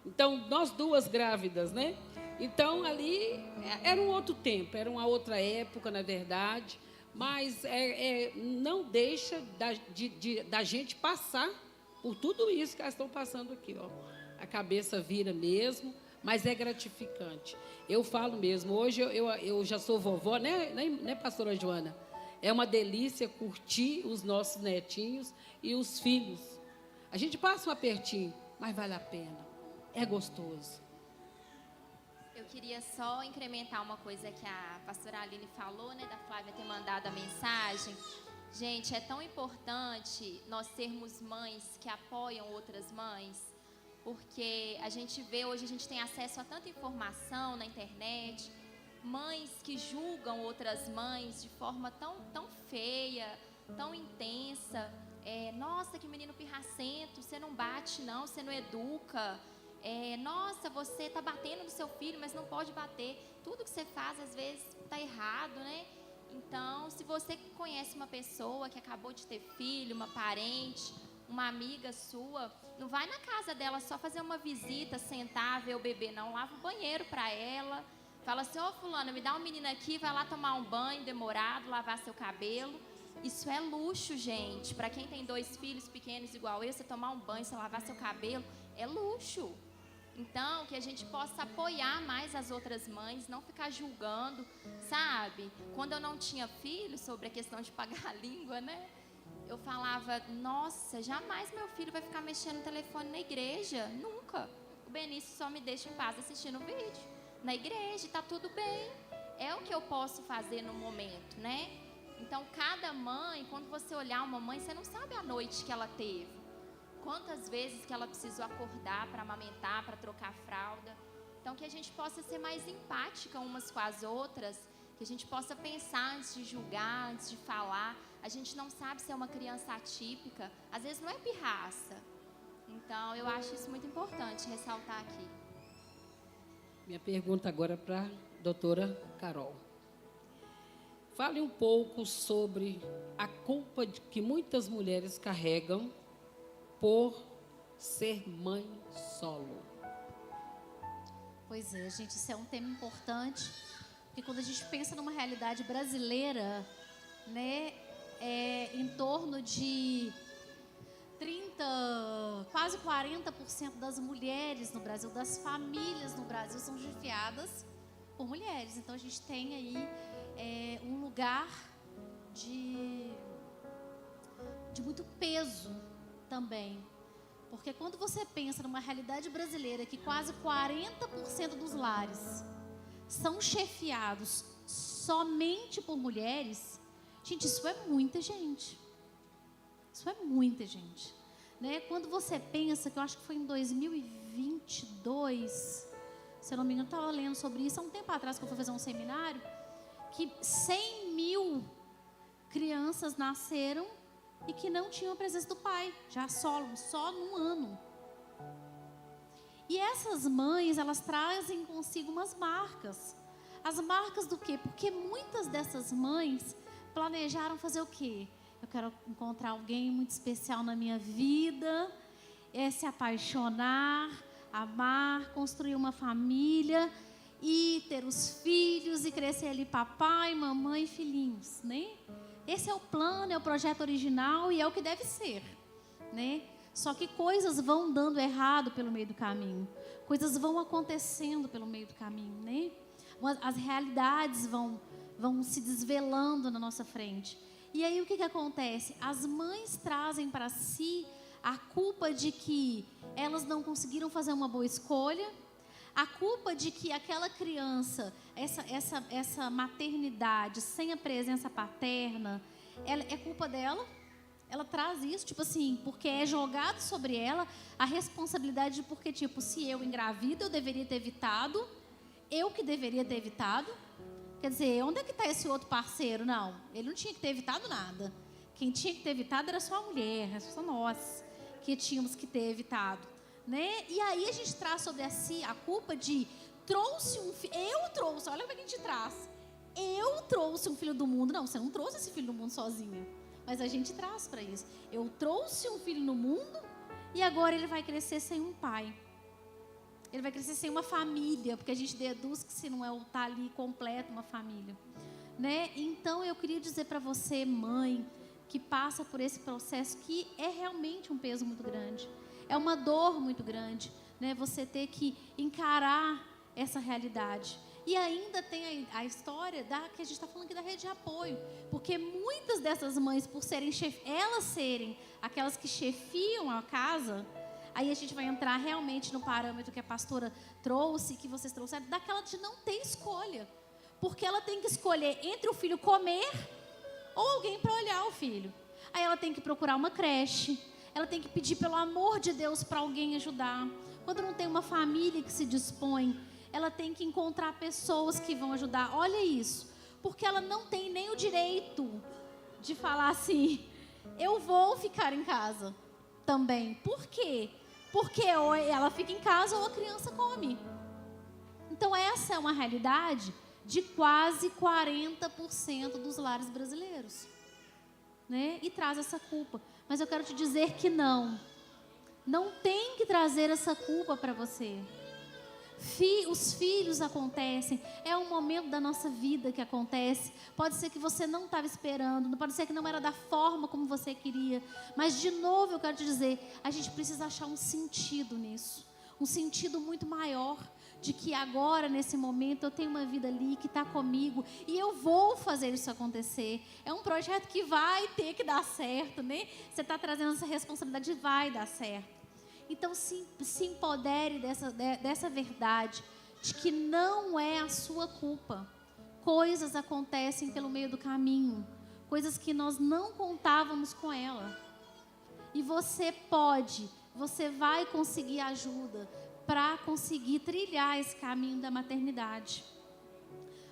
Speaker 2: Então, nós duas grávidas, né? Então, ali era um outro tempo, era uma outra época, na verdade. Mas não deixa da gente passar por tudo isso que elas estão passando aqui, ó. A cabeça vira mesmo, mas é gratificante. Eu falo mesmo, hoje eu já sou vovó, né, pastora Joana? É uma delícia curtir os nossos netinhos e os filhos. A gente passa um apertinho, mas vale a pena. É gostoso.
Speaker 3: Eu queria só incrementar uma coisa que a pastora Aline falou, né, da Flávia ter mandado a mensagem. Gente, é tão importante nós sermos mães que apoiam outras mães, porque a gente vê, hoje a gente tem acesso a tanta informação na internet, mães que julgam outras mães de forma tão feia, tão intensa. Nossa, que menino pirracento, você não bate não, você não educa. Nossa, você está batendo no seu filho, mas não pode bater. Tudo que você faz, às vezes, está errado, né? Então, se você conhece uma pessoa que acabou de ter filho, uma parente, uma amiga sua, não vai na casa dela só fazer uma visita, sentar, ver o bebê, não. Lava o banheiro para ela. Fala assim, fulana, me dá um menino aqui, vai lá tomar um banho demorado, lavar seu cabelo. Isso é luxo, gente. Para quem tem 2 filhos pequenos igual eu, você tomar um banho, você lavar seu cabelo, é luxo. Então, que a gente possa apoiar mais as outras mães, não ficar julgando, sabe? Quando eu não tinha filho, sobre a questão de pagar a língua, né? Eu falava, nossa, jamais meu filho vai ficar mexendo no telefone na igreja, nunca. O Benício só me deixa em paz assistindo o vídeo. Na igreja, tá tudo bem. É o que eu posso fazer no momento, né? Então, cada mãe, quando você olhar uma mãe, você não sabe a noite que ela teve. Quantas vezes que ela precisou acordar para amamentar, para trocar a fralda. Então, que a gente possa ser mais empática umas com as outras, que a gente possa pensar antes de julgar, antes de falar. A gente não sabe se é uma criança atípica, às vezes não é pirraça. Então, eu acho isso muito importante ressaltar aqui.
Speaker 2: Minha pergunta agora para a doutora Carol. Fale um pouco sobre a culpa que muitas mulheres carregam por ser mãe solo.
Speaker 4: Pois é, gente, isso é um tema importante, porque quando a gente pensa numa realidade brasileira, né, em torno de 30, quase 40% das mulheres no Brasil, das famílias no Brasil, são chefiadas por mulheres. Então, a gente tem aí um lugar de muito peso também. Porque quando você pensa numa realidade brasileira que quase 40% dos lares são chefiados somente por mulheres, gente, isso é muita gente. Isso é muita gente. Né? Quando você pensa, que eu acho que foi em 2022, se eu não me engano, eu estava lendo sobre isso há um tempo atrás, que eu fui fazer um seminário, que 100 mil crianças nasceram e que não tinham a presença do pai, já só num ano. E essas mães, elas trazem consigo umas marcas. As marcas do quê? Porque muitas dessas mães planejaram fazer o quê? Eu quero encontrar alguém muito especial na minha vida, se apaixonar, amar, construir uma família e ter os filhos e crescer ali papai, mamãe e filhinhos, né? Esse é o plano, é o projeto original e é o que deve ser, né? Só que coisas vão dando errado pelo meio do caminho. Coisas vão acontecendo pelo meio do caminho, né? As realidades vão se desvelando na nossa frente. E aí o que acontece? As mães trazem para si a culpa de que elas não conseguiram fazer uma boa escolha, a culpa de que aquela criança, essa maternidade sem a presença paterna, é culpa dela. Ela traz isso, tipo assim, porque é jogado sobre ela a responsabilidade de porque, tipo, se eu engravido, eu deveria ter evitado, eu que deveria ter evitado. Quer dizer, onde é que está esse outro parceiro? Não, ele não tinha que ter evitado nada. Quem tinha que ter evitado era só a mulher, era só nós que tínhamos que ter evitado, né? E aí a gente traz sobre si a culpa de trouxe um filho, eu trouxe, olha como é que a gente traz. Eu trouxe um filho do mundo. Não, você não trouxe esse filho do mundo sozinha. Mas a gente traz para isso. Eu trouxe um filho no mundo e agora ele vai crescer sem um pai. Ele vai crescer sem uma família, porque a gente deduz que se não está ali completo uma família, né? Então eu queria dizer para você, mãe, que passa por esse processo, que é realmente um peso muito grande. É uma dor muito grande, né? Você ter que encarar essa realidade. E ainda tem a história que a gente está falando aqui da rede de apoio. Porque muitas dessas mães, por serem elas serem aquelas que chefiam a casa, aí a gente vai entrar realmente no parâmetro que a pastora trouxe, que vocês trouxeram, daquela de não ter escolha. Porque ela tem que escolher entre o filho comer ou alguém para olhar o filho. Aí ela tem que procurar uma creche, ela tem que pedir pelo amor de Deus para alguém ajudar. Quando não tem uma família que se dispõe, ela tem que encontrar pessoas que vão ajudar. Olha isso, porque ela não tem nem o direito de falar assim, eu vou ficar em casa também. Por quê? Porque ou ela fica em casa ou a criança come. Então essa é uma realidade de quase 40% dos lares brasileiros, né? E traz essa culpa. Mas eu quero te dizer que não tem que trazer essa culpa para você. Os filhos acontecem, é um momento da nossa vida que acontece. Pode ser que você não estava esperando, pode ser que não era da forma como você queria. Mas de novo eu quero te dizer, a gente precisa achar um sentido nisso, um sentido muito maior, de que agora, nesse momento, eu tenho uma vida ali que está comigo e eu vou fazer isso acontecer. É um projeto que vai ter que dar certo, né? Você está trazendo essa responsabilidade e vai dar certo. Então, se empodere dessa verdade, de que não é a sua culpa. Coisas acontecem pelo meio do caminho, coisas que nós não contávamos com ela. E você vai conseguir ajuda para conseguir trilhar esse caminho da maternidade.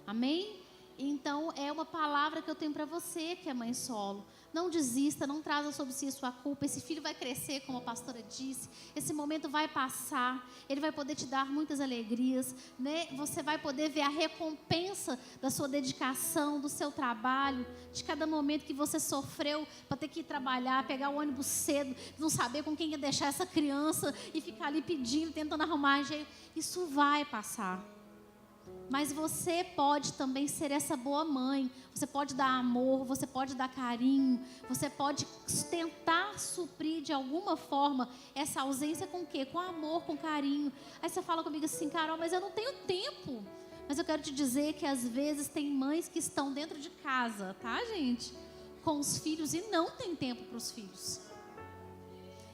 Speaker 4: Amém? Então, é uma palavra que eu tenho para você, que é mãe solo. Não desista, não traza sobre si a sua culpa. Esse filho vai crescer, como a pastora disse. Esse momento vai passar. Ele vai poder te dar muitas alegrias, né? Você vai poder ver a recompensa da sua dedicação, do seu trabalho, de cada momento que você sofreu para ter que ir trabalhar, pegar o ônibus cedo, não saber com quem ia deixar essa criança e ficar ali pedindo, tentando arrumar jeito. Isso vai passar. Mas você pode também ser essa boa mãe. Você pode dar amor, você pode dar carinho, você pode tentar suprir de alguma forma essa ausência com o quê? Com amor, com carinho. Aí você fala comigo assim, Carol, mas eu não tenho tempo. Mas eu quero te dizer que às vezes tem mães que estão dentro de casa, tá, gente? Com os filhos e não tem tempo para os filhos.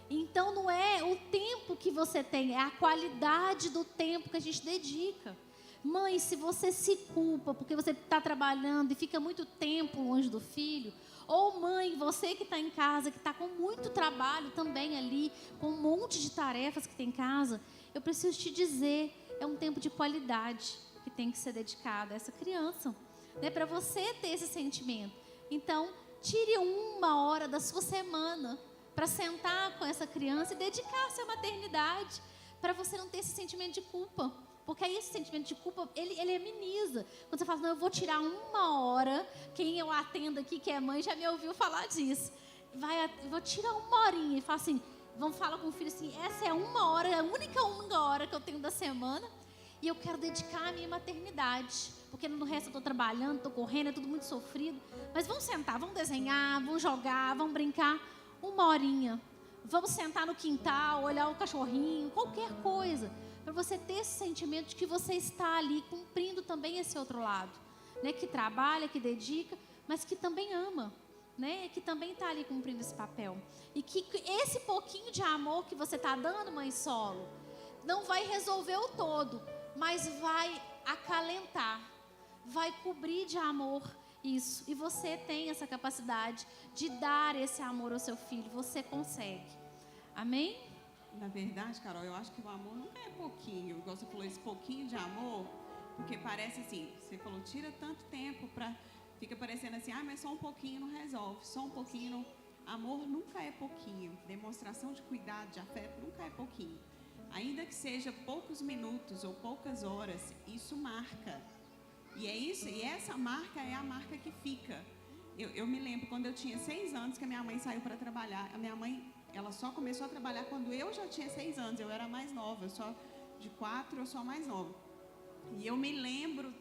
Speaker 4: Então não é o tempo que você tem, é a qualidade do tempo que a gente dedica. Mãe, se você se culpa porque você está trabalhando e fica muito tempo longe do filho, ou mãe, você que está em casa, que está com muito trabalho também ali, com um monte de tarefas que tem em casa, eu preciso te dizer, é um tempo de qualidade que tem que ser dedicado a essa criança, né? Para você ter esse sentimento. Então, tire 1 hora da sua semana para sentar com essa criança e dedicar-se à maternidade, para você não ter esse sentimento de culpa. Porque aí esse sentimento de culpa, ele ameniza. Quando você fala, não, eu vou tirar 1 hora, quem eu atendo aqui, que é mãe, já me ouviu falar disso. Eu vou tirar 1 horinha e fala assim, vamos falar com o filho assim, essa é 1 hora, é a única 1 hora que eu tenho da semana, e eu quero dedicar a minha maternidade. Porque no resto eu estou trabalhando, estou correndo, é tudo muito sofrido. Mas vamos sentar, vamos desenhar, vamos jogar, vamos brincar 1 horinha. Vamos sentar no quintal, olhar o cachorrinho, qualquer coisa. Para você ter esse sentimento de que você está ali cumprindo também esse outro lado, né? Que trabalha, que dedica, mas que também ama, né? Que também está ali cumprindo esse papel. E que esse pouquinho de amor que você está dando, mãe solo, não vai resolver o todo, mas vai acalentar, vai cobrir de amor isso. E você tem essa capacidade de dar esse amor ao seu filho, você consegue. Amém?
Speaker 5: Na verdade, Carol, eu acho que o amor nunca é pouquinho. Igual você falou, esse pouquinho de amor, porque parece assim, você falou, tira tanto tempo para... Fica parecendo assim, mas só um pouquinho não resolve, só um pouquinho não... Amor nunca é pouquinho. Demonstração de cuidado, de afeto, nunca é pouquinho. Ainda que seja poucos minutos ou poucas horas, isso marca. E é isso, e essa marca é a marca que fica. Eu me lembro quando eu tinha 6 anos que a minha mãe saiu para trabalhar. A minha mãe... Ela só começou a trabalhar quando eu já tinha 6 anos. Eu era mais nova, eu só de 4, eu sou a mais nova. E eu me lembro,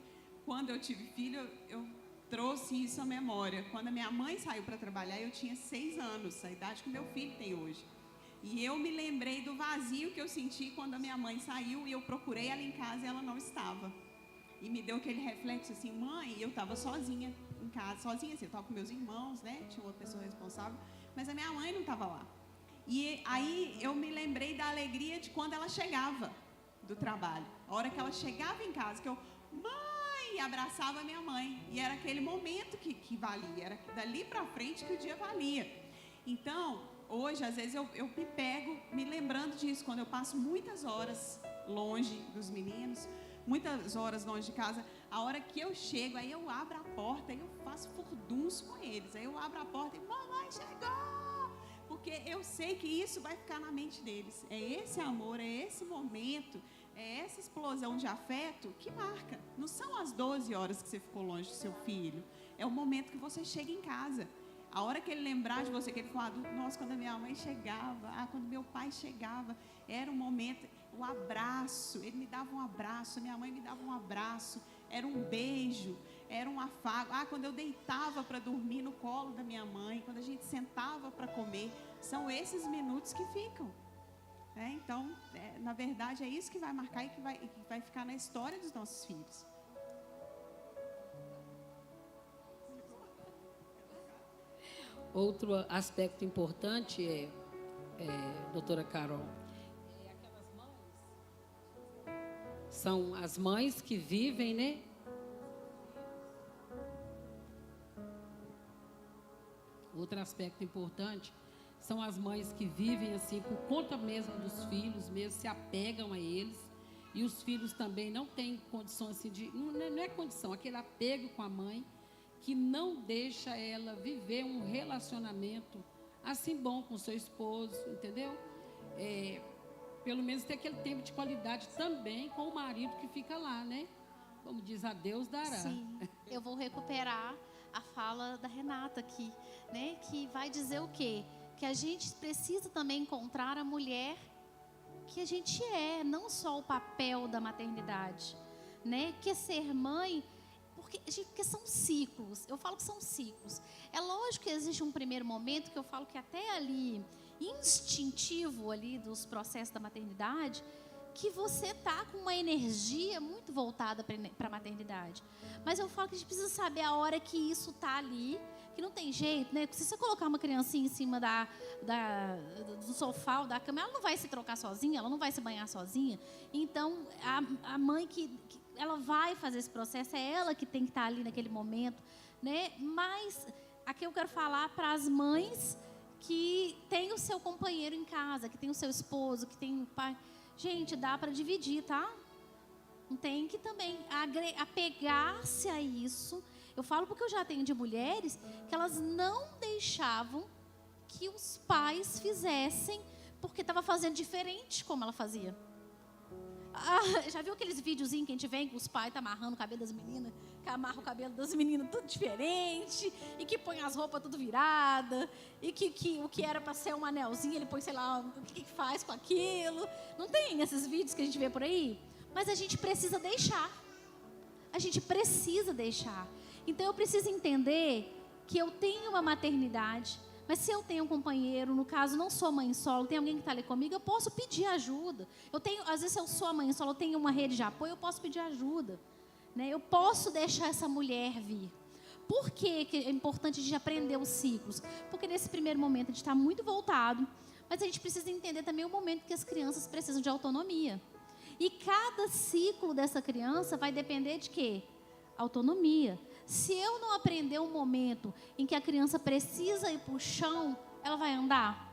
Speaker 5: quando eu tive filho, eu trouxe isso à memória. Quando a minha mãe saiu para trabalhar, eu tinha 6 anos, a idade que meu filho tem hoje. E eu me lembrei do vazio que eu senti quando a minha mãe saiu e eu procurei ela em casa e ela não estava. E me deu aquele reflexo assim, mãe, eu estava sozinha em casa, sozinha assim, eu estava com meus irmãos, né? Tinha uma pessoa responsável, mas a minha mãe não estava lá. E aí eu me lembrei da alegria de quando ela chegava do trabalho. A hora que ela chegava em casa, que eu, mãe, abraçava a minha mãe. E era aquele momento que valia, era dali pra frente que o dia valia. Então, hoje, às vezes, eu me pego me lembrando disso, quando eu passo muitas horas longe dos meninos, muitas horas longe de casa, a hora que eu chego, aí eu abro a porta, aí eu faço furdunço com eles. Aí eu abro a porta e, mamãe, chegou! Porque eu sei que isso vai ficar na mente deles. É esse amor, é esse momento, é essa explosão de afeto que marca. Não são as 12 horas que você ficou longe do seu filho. É o momento que você chega em casa. A hora que ele lembrar de você, que ele for adulto, nossa, quando a minha mãe chegava, quando meu pai chegava, era um momento, o abraço, ele me dava um abraço, minha mãe me dava um abraço, era um beijo, era um afago. Quando eu deitava para dormir no colo da minha mãe, quando a gente sentava para comer, são esses minutos que ficam. Então, na verdade, é isso que vai marcar e que vai ficar na história dos nossos filhos.
Speaker 2: Outro aspecto importante doutora Carol, são as mães que vivem, né? Outro aspecto importante são as mães que vivem assim por conta mesmo dos filhos, mesmo se apegam a eles, e os filhos também não têm condição assim de, não é condição, aquele apego com a mãe que não deixa ela viver um relacionamento assim bom com seu esposo, entendeu? Pelo menos ter aquele tempo de qualidade também com o marido que fica lá, né? Como diz, a Deus dará.
Speaker 4: Sim, eu vou recuperar a fala da Renata aqui, né? Que vai dizer o quê? Que a gente precisa também encontrar a mulher que a gente é, não só o papel da maternidade, né? Que ser mãe, porque são ciclos. Eu falo que são ciclos. É lógico que existe um primeiro momento que eu falo que até ali instintivo ali dos processos da maternidade, que você tá com uma energia muito voltada para a maternidade. Mas eu falo que a gente precisa saber a hora que isso tá ali, que não tem jeito, né? Se você colocar uma criancinha em cima do sofá ou da cama, ela não vai se trocar sozinha, ela não vai se banhar sozinha. Então, a mãe ela vai fazer esse processo, é ela que tem que estar ali naquele momento, né? Mas aqui eu quero falar para as mães que tem o seu companheiro em casa, que tem o seu esposo, que tem o pai. Gente, dá para dividir, tá? Tem que também apegar-se a isso. Eu falo porque eu já tenho de mulheres que elas não deixavam que os pais fizessem, porque estava fazendo diferente como ela fazia. Já viu aqueles videozinhos que a gente vem com os pais tá amarrando o cabelo das meninas, que amarra o cabelo das meninas tudo diferente, e que põe as roupas tudo virada, e que o que era para ser um anelzinho, ele põe, sei lá, o que faz com aquilo. Não tem esses vídeos que a gente vê por aí? Mas a gente precisa deixar. A gente precisa deixar. Então eu preciso entender que eu tenho uma maternidade, mas se eu tenho um companheiro, no caso não sou mãe solo, tem alguém que está ali comigo, eu posso pedir ajuda. Às vezes se eu sou a mãe solo, eu tenho uma rede de apoio, eu posso pedir ajuda, né? Eu posso deixar essa mulher vir. Por que é importante a gente aprender os ciclos? Porque nesse primeiro momento a gente está muito voltado, mas a gente precisa entender também o momento que as crianças precisam de autonomia. E cada ciclo dessa criança vai depender de quê? Autonomia. Se eu não aprender um momento em que a criança precisa ir para o chão, ela vai andar?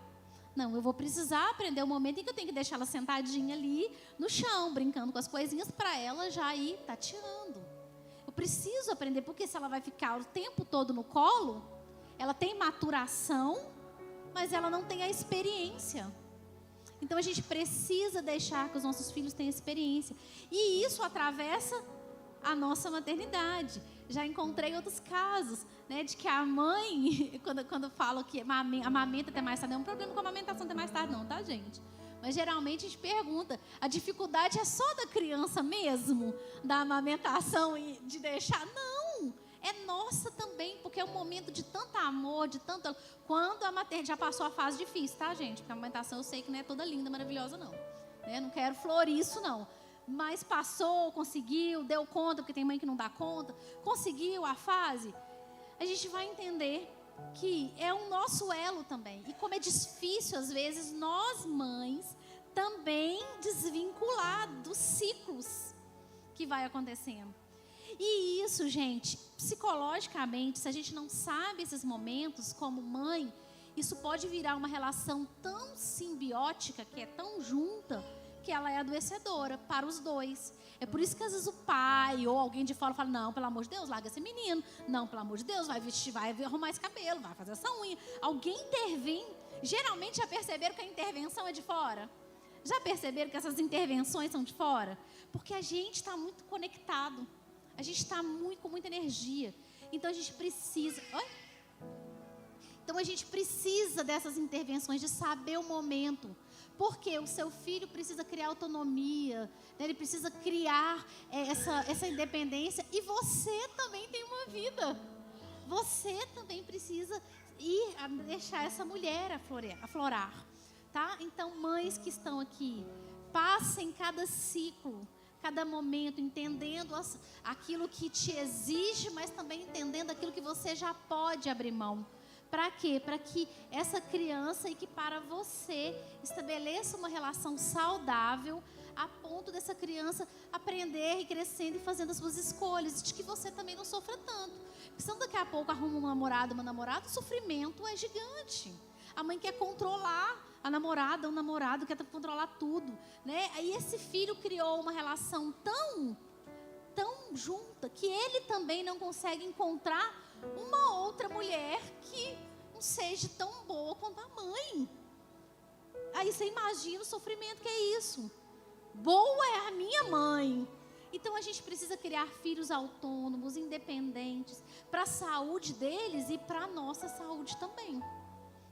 Speaker 4: Não, eu vou precisar aprender o momento em que eu tenho que deixar ela sentadinha ali no chão, brincando com as coisinhas, para ela já ir tateando. Eu preciso aprender, porque se ela vai ficar o tempo todo no colo, ela tem maturação, mas ela não tem a experiência. Então a gente precisa deixar que os nossos filhos tenham experiência. E isso atravessa a nossa maternidade. Já encontrei outros casos, né, de que a mãe, quando falo que amamenta até mais tarde, não é um problema com a amamentação até mais tarde não, tá, gente? Mas geralmente a gente pergunta, a dificuldade é só da criança mesmo, da amamentação e de deixar? Não, é nossa também, porque é um momento de tanto amor, de tanto... Quando a maternidade já passou a fase difícil, tá, gente? Porque a amamentação eu sei que não é toda linda, maravilhosa, não. Né? Não quero florir isso, não. Mas passou, conseguiu, deu conta, porque tem mãe que não dá conta, conseguiu a fase, a gente vai entender que é o nosso elo também. E como é difícil, às vezes, nós mães também desvincular dos ciclos que vai acontecendo. E isso, gente, psicologicamente, se a gente não sabe esses momentos como mãe, isso pode virar uma relação tão simbiótica, que é tão junta, que ela é adoecedora para os dois. É por isso que às vezes o pai ou alguém de fora fala, não, pelo amor de Deus, larga esse menino. Não, pelo amor de Deus, vai vestir, vai arrumar esse cabelo, vai fazer essa unha. Alguém intervém. Geralmente já perceberam que a intervenção é de fora? Já perceberam que essas intervenções são de fora? Porque a gente está muito conectado. A gente está com muita energia. Então a gente precisa... Então a gente precisa dessas intervenções, de saber o momento. Porque o seu filho precisa criar autonomia, né? Ele precisa criar essa independência. E você também tem uma vida. Você também precisa ir a deixar essa mulher aflorar. Tá? Então, mães que estão aqui, passem cada ciclo, cada momento, entendendo aquilo que te exige, mas também entendendo aquilo que você já pode abrir mão. Para quê? Para que essa criança e que para você estabeleça uma relação saudável a ponto dessa criança aprender e crescendo e fazendo as suas escolhas, de que você também não sofra tanto. Porque se daqui a pouco arruma um namorado, uma namorada, o sofrimento é gigante. A mãe quer controlar a namorada, o namorado quer controlar tudo, né? Aí esse filho criou uma relação tão junta que ele também não consegue encontrar uma outra mulher que não seja tão boa quanto a mãe. Aí você imagina o sofrimento que é isso. Boa é a minha mãe. Então a gente precisa criar filhos autônomos, independentes, para a saúde deles e para a nossa saúde também.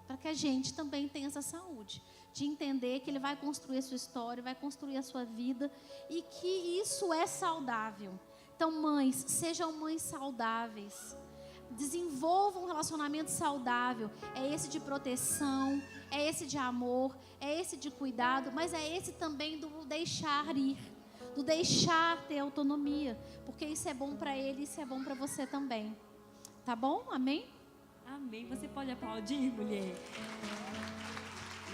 Speaker 4: Para que a gente também tenha essa saúde. De entender que ele vai construir a sua história, vai construir a sua vida e que isso é saudável. Então, mães, sejam mães saudáveis. Desenvolvam um relacionamento saudável. É esse de proteção, é esse de amor, é esse de cuidado, mas é esse também do deixar ir, do deixar ter autonomia, porque isso é bom para ele, isso é bom para você também. Tá bom? Amém?
Speaker 1: Amém. Você pode aplaudir, mulher?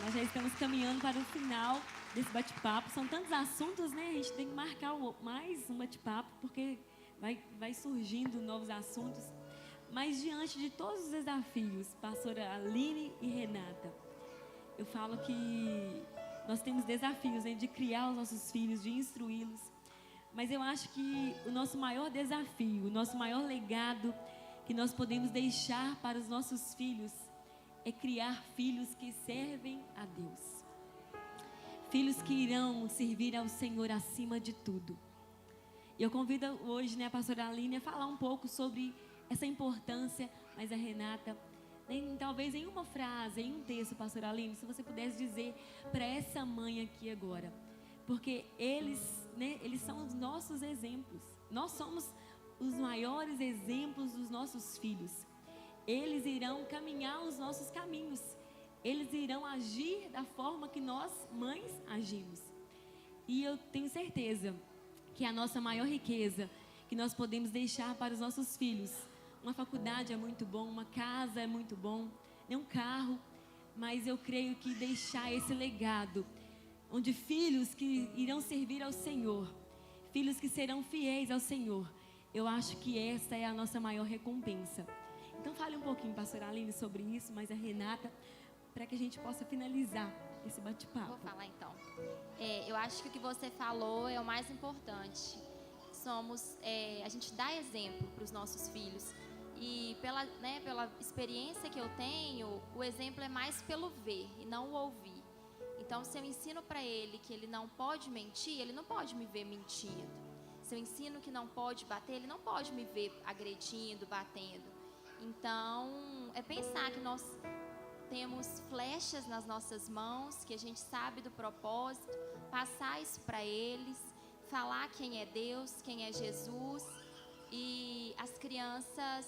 Speaker 1: Nós já estamos caminhando para o final desse bate-papo. São tantos assuntos, né? A gente tem que marcar mais um bate-papo, porque vai surgindo novos assuntos. Mas diante de todos os desafios, pastora Aline e Renata, eu falo que nós temos desafios, né, de criar os nossos filhos, de instruí-los. Mas eu acho que o nosso maior desafio, o nosso maior legado que nós podemos deixar para os nossos filhos é criar filhos que servem a Deus. Filhos que irão servir ao Senhor acima de tudo. E eu convido hoje, né, a pastora Aline a falar um pouco sobre essa importância, mas a Renata, talvez em uma frase, em um texto, pastora Aline, se você pudesse dizer para essa mãe aqui agora, porque eles são os nossos exemplos. Nós somos os maiores exemplos dos nossos filhos. Eles irão caminhar os nossos caminhos. Eles irão agir da forma que nós, mães, agimos. E eu tenho certeza que a nossa maior riqueza que nós podemos deixar para os nossos filhos, uma faculdade é muito bom, uma casa é muito bom, um carro, mas eu creio que deixar esse legado, onde filhos que irão servir ao Senhor, filhos que serão fiéis ao Senhor, eu acho que essa é a nossa maior recompensa. Então fale um pouquinho, pastora Aline, sobre isso, mas a Renata, para que a gente possa finalizar esse bate-papo.
Speaker 3: Vou falar então. Eu acho que o que você falou é o mais importante. A gente dá exemplo para os nossos filhos. E pela experiência que eu tenho, o exemplo é mais pelo ver e não o ouvir. Então, se eu ensino para ele que ele não pode mentir, ele não pode me ver mentindo. Se eu ensino que não pode bater, ele não pode me ver agredindo, batendo. Então, é pensar que nós temos flechas nas nossas mãos, que a gente sabe do propósito, passar isso para eles, falar quem é Deus, quem é Jesus. E as crianças,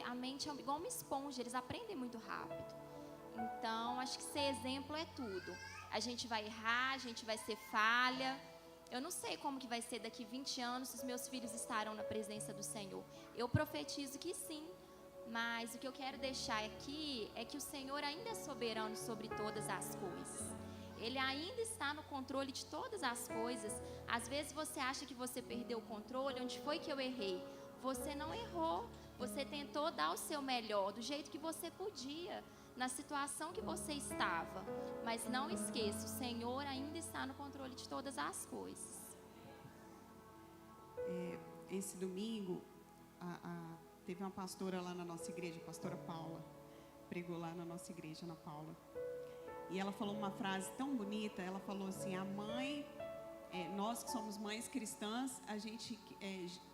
Speaker 3: a mente é igual uma esponja, eles aprendem muito rápido. Então, acho que ser exemplo é tudo. A gente vai errar, a gente vai ser falha. Eu não sei como que vai ser daqui 20 anos, se os meus filhos estarão na presença do Senhor. Eu profetizo que sim, mas o que eu quero deixar aqui é que o Senhor ainda é soberano sobre todas as coisas. Ele ainda está no controle de todas as coisas. Às vezes você acha que você perdeu o controle, onde foi que eu errei? Você não errou, você tentou dar o seu melhor, do jeito que você podia, na situação que você estava. Mas não esqueça, o Senhor ainda está no controle de todas as coisas.
Speaker 5: Esse domingo, teve uma pastora lá na nossa igreja, a pastora Paula, pregou lá na nossa igreja, Ana Paula. E ela falou uma frase tão bonita, ela falou assim, a mãe, nós que somos mães cristãs, a gente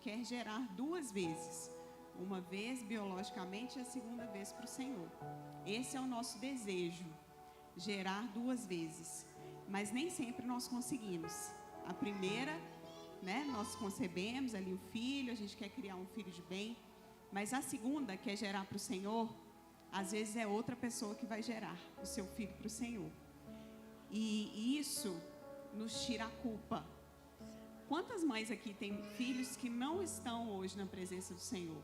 Speaker 5: quer gerar 2 vezes. Uma vez biologicamente e a segunda vez para o Senhor. Esse é o nosso desejo, gerar 2 vezes. Mas nem sempre nós conseguimos. A primeira, né, nós concebemos ali o filho, a gente quer criar um filho de bem. Mas a segunda, que é gerar para o Senhor, às vezes é outra pessoa que vai gerar o seu filho para o Senhor. E isso nos tira a culpa. Quantas mães aqui têm filhos que não estão hoje na presença do Senhor?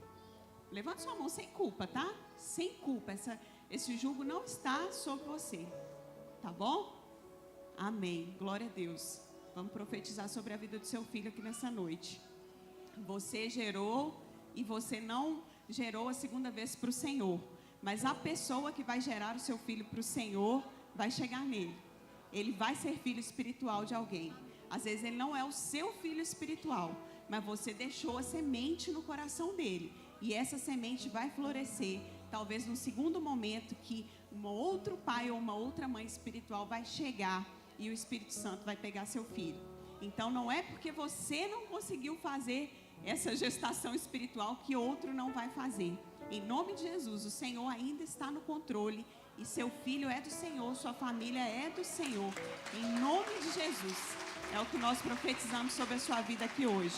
Speaker 5: Levante sua mão sem culpa, tá? Sem culpa. Esse jugo não está sobre você. Tá bom? Amém. Glória a Deus. Vamos profetizar sobre a vida do seu filho aqui nessa noite. Você gerou e você não gerou a segunda vez para o Senhor. Mas a pessoa que vai gerar o seu filho para o Senhor vai chegar nele. Ele vai ser filho espiritual de alguém. Às vezes ele não é o seu filho espiritual, mas você deixou a semente no coração dele. E essa semente vai florescer, talvez no segundo momento que um outro pai ou uma outra mãe espiritual vai chegar e o Espírito Santo vai pegar seu filho. Então não é porque você não conseguiu fazer essa gestação espiritual que outro não vai fazer. Em nome de Jesus, o Senhor ainda está no controle e seu filho é do Senhor, sua família é do Senhor. Em nome de Jesus, é o que nós profetizamos sobre a sua vida aqui hoje.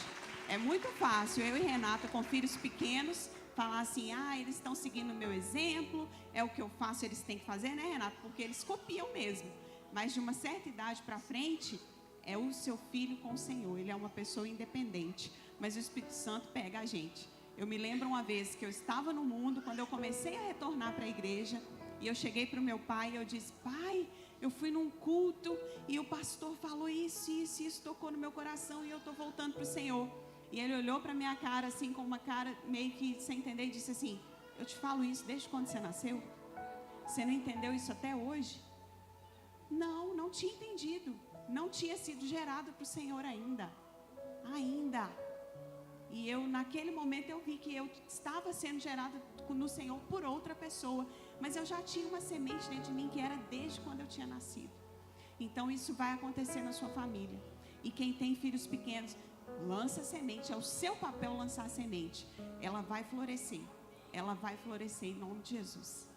Speaker 5: É muito fácil, eu e Renata, com filhos pequenos, falar assim, eles estão seguindo o meu exemplo, é o que eu faço, eles têm que fazer, né, Renata? Porque eles copiam mesmo. Mas de uma certa idade para frente, é o seu filho com o Senhor, ele é uma pessoa independente. Mas o Espírito Santo pega a gente. Eu me lembro uma vez que eu estava no mundo, quando eu comecei a retornar para a igreja, e eu cheguei para o meu pai e eu disse, pai, eu fui num culto e o pastor falou isso tocou no meu coração e eu estou voltando para o Senhor. E ele olhou para minha cara assim, com uma cara meio que sem entender, e disse assim: eu te falo isso desde quando você nasceu? Você não entendeu isso até hoje? Não tinha entendido. Não tinha sido gerado para o Senhor ainda. E eu, naquele momento, eu vi que eu estava sendo gerada no Senhor por outra pessoa. Mas eu já tinha uma semente dentro de mim que era desde quando eu tinha nascido. Então isso vai acontecer na sua família. E quem tem filhos pequenos, lança semente. É o seu papel lançar a semente. Ela vai florescer. Ela vai florescer em nome de Jesus.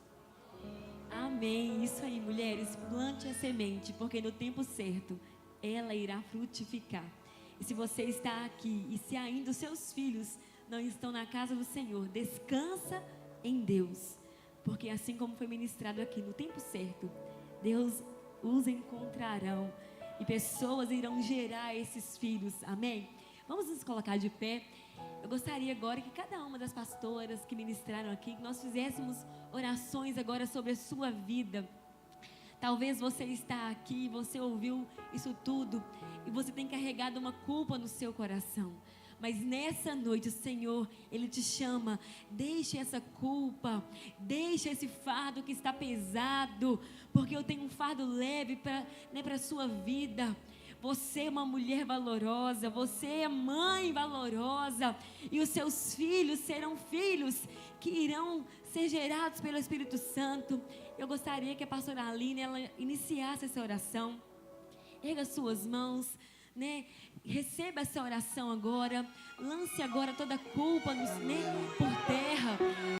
Speaker 1: Amém. Isso aí, mulheres. Plante a semente, porque no tempo certo ela irá frutificar. E se você está aqui e se ainda os seus filhos não estão na casa do Senhor, descansa em Deus. Porque assim como foi ministrado aqui, no tempo certo, Deus os encontrarão. E pessoas irão gerar esses filhos. Amém? Vamos nos colocar de pé. Eu gostaria agora que cada uma das pastoras que ministraram aqui, que nós fizéssemos orações agora sobre a sua vida. Talvez você está aqui, você ouviu isso tudo e você tem carregado uma culpa no seu coração. Mas nessa noite o Senhor, Ele te chama, deixe essa culpa, deixe esse fardo que está pesado, porque eu tenho um fardo leve para a sua vida. Você é uma mulher valorosa, você é mãe valorosa, e os seus filhos serão filhos que irão ser gerados pelo Espírito Santo. Eu gostaria que a pastora Aline, ela iniciasse essa oração. Erga suas mãos, né? Receba essa oração agora. Lance agora toda a culpa, né, por terra.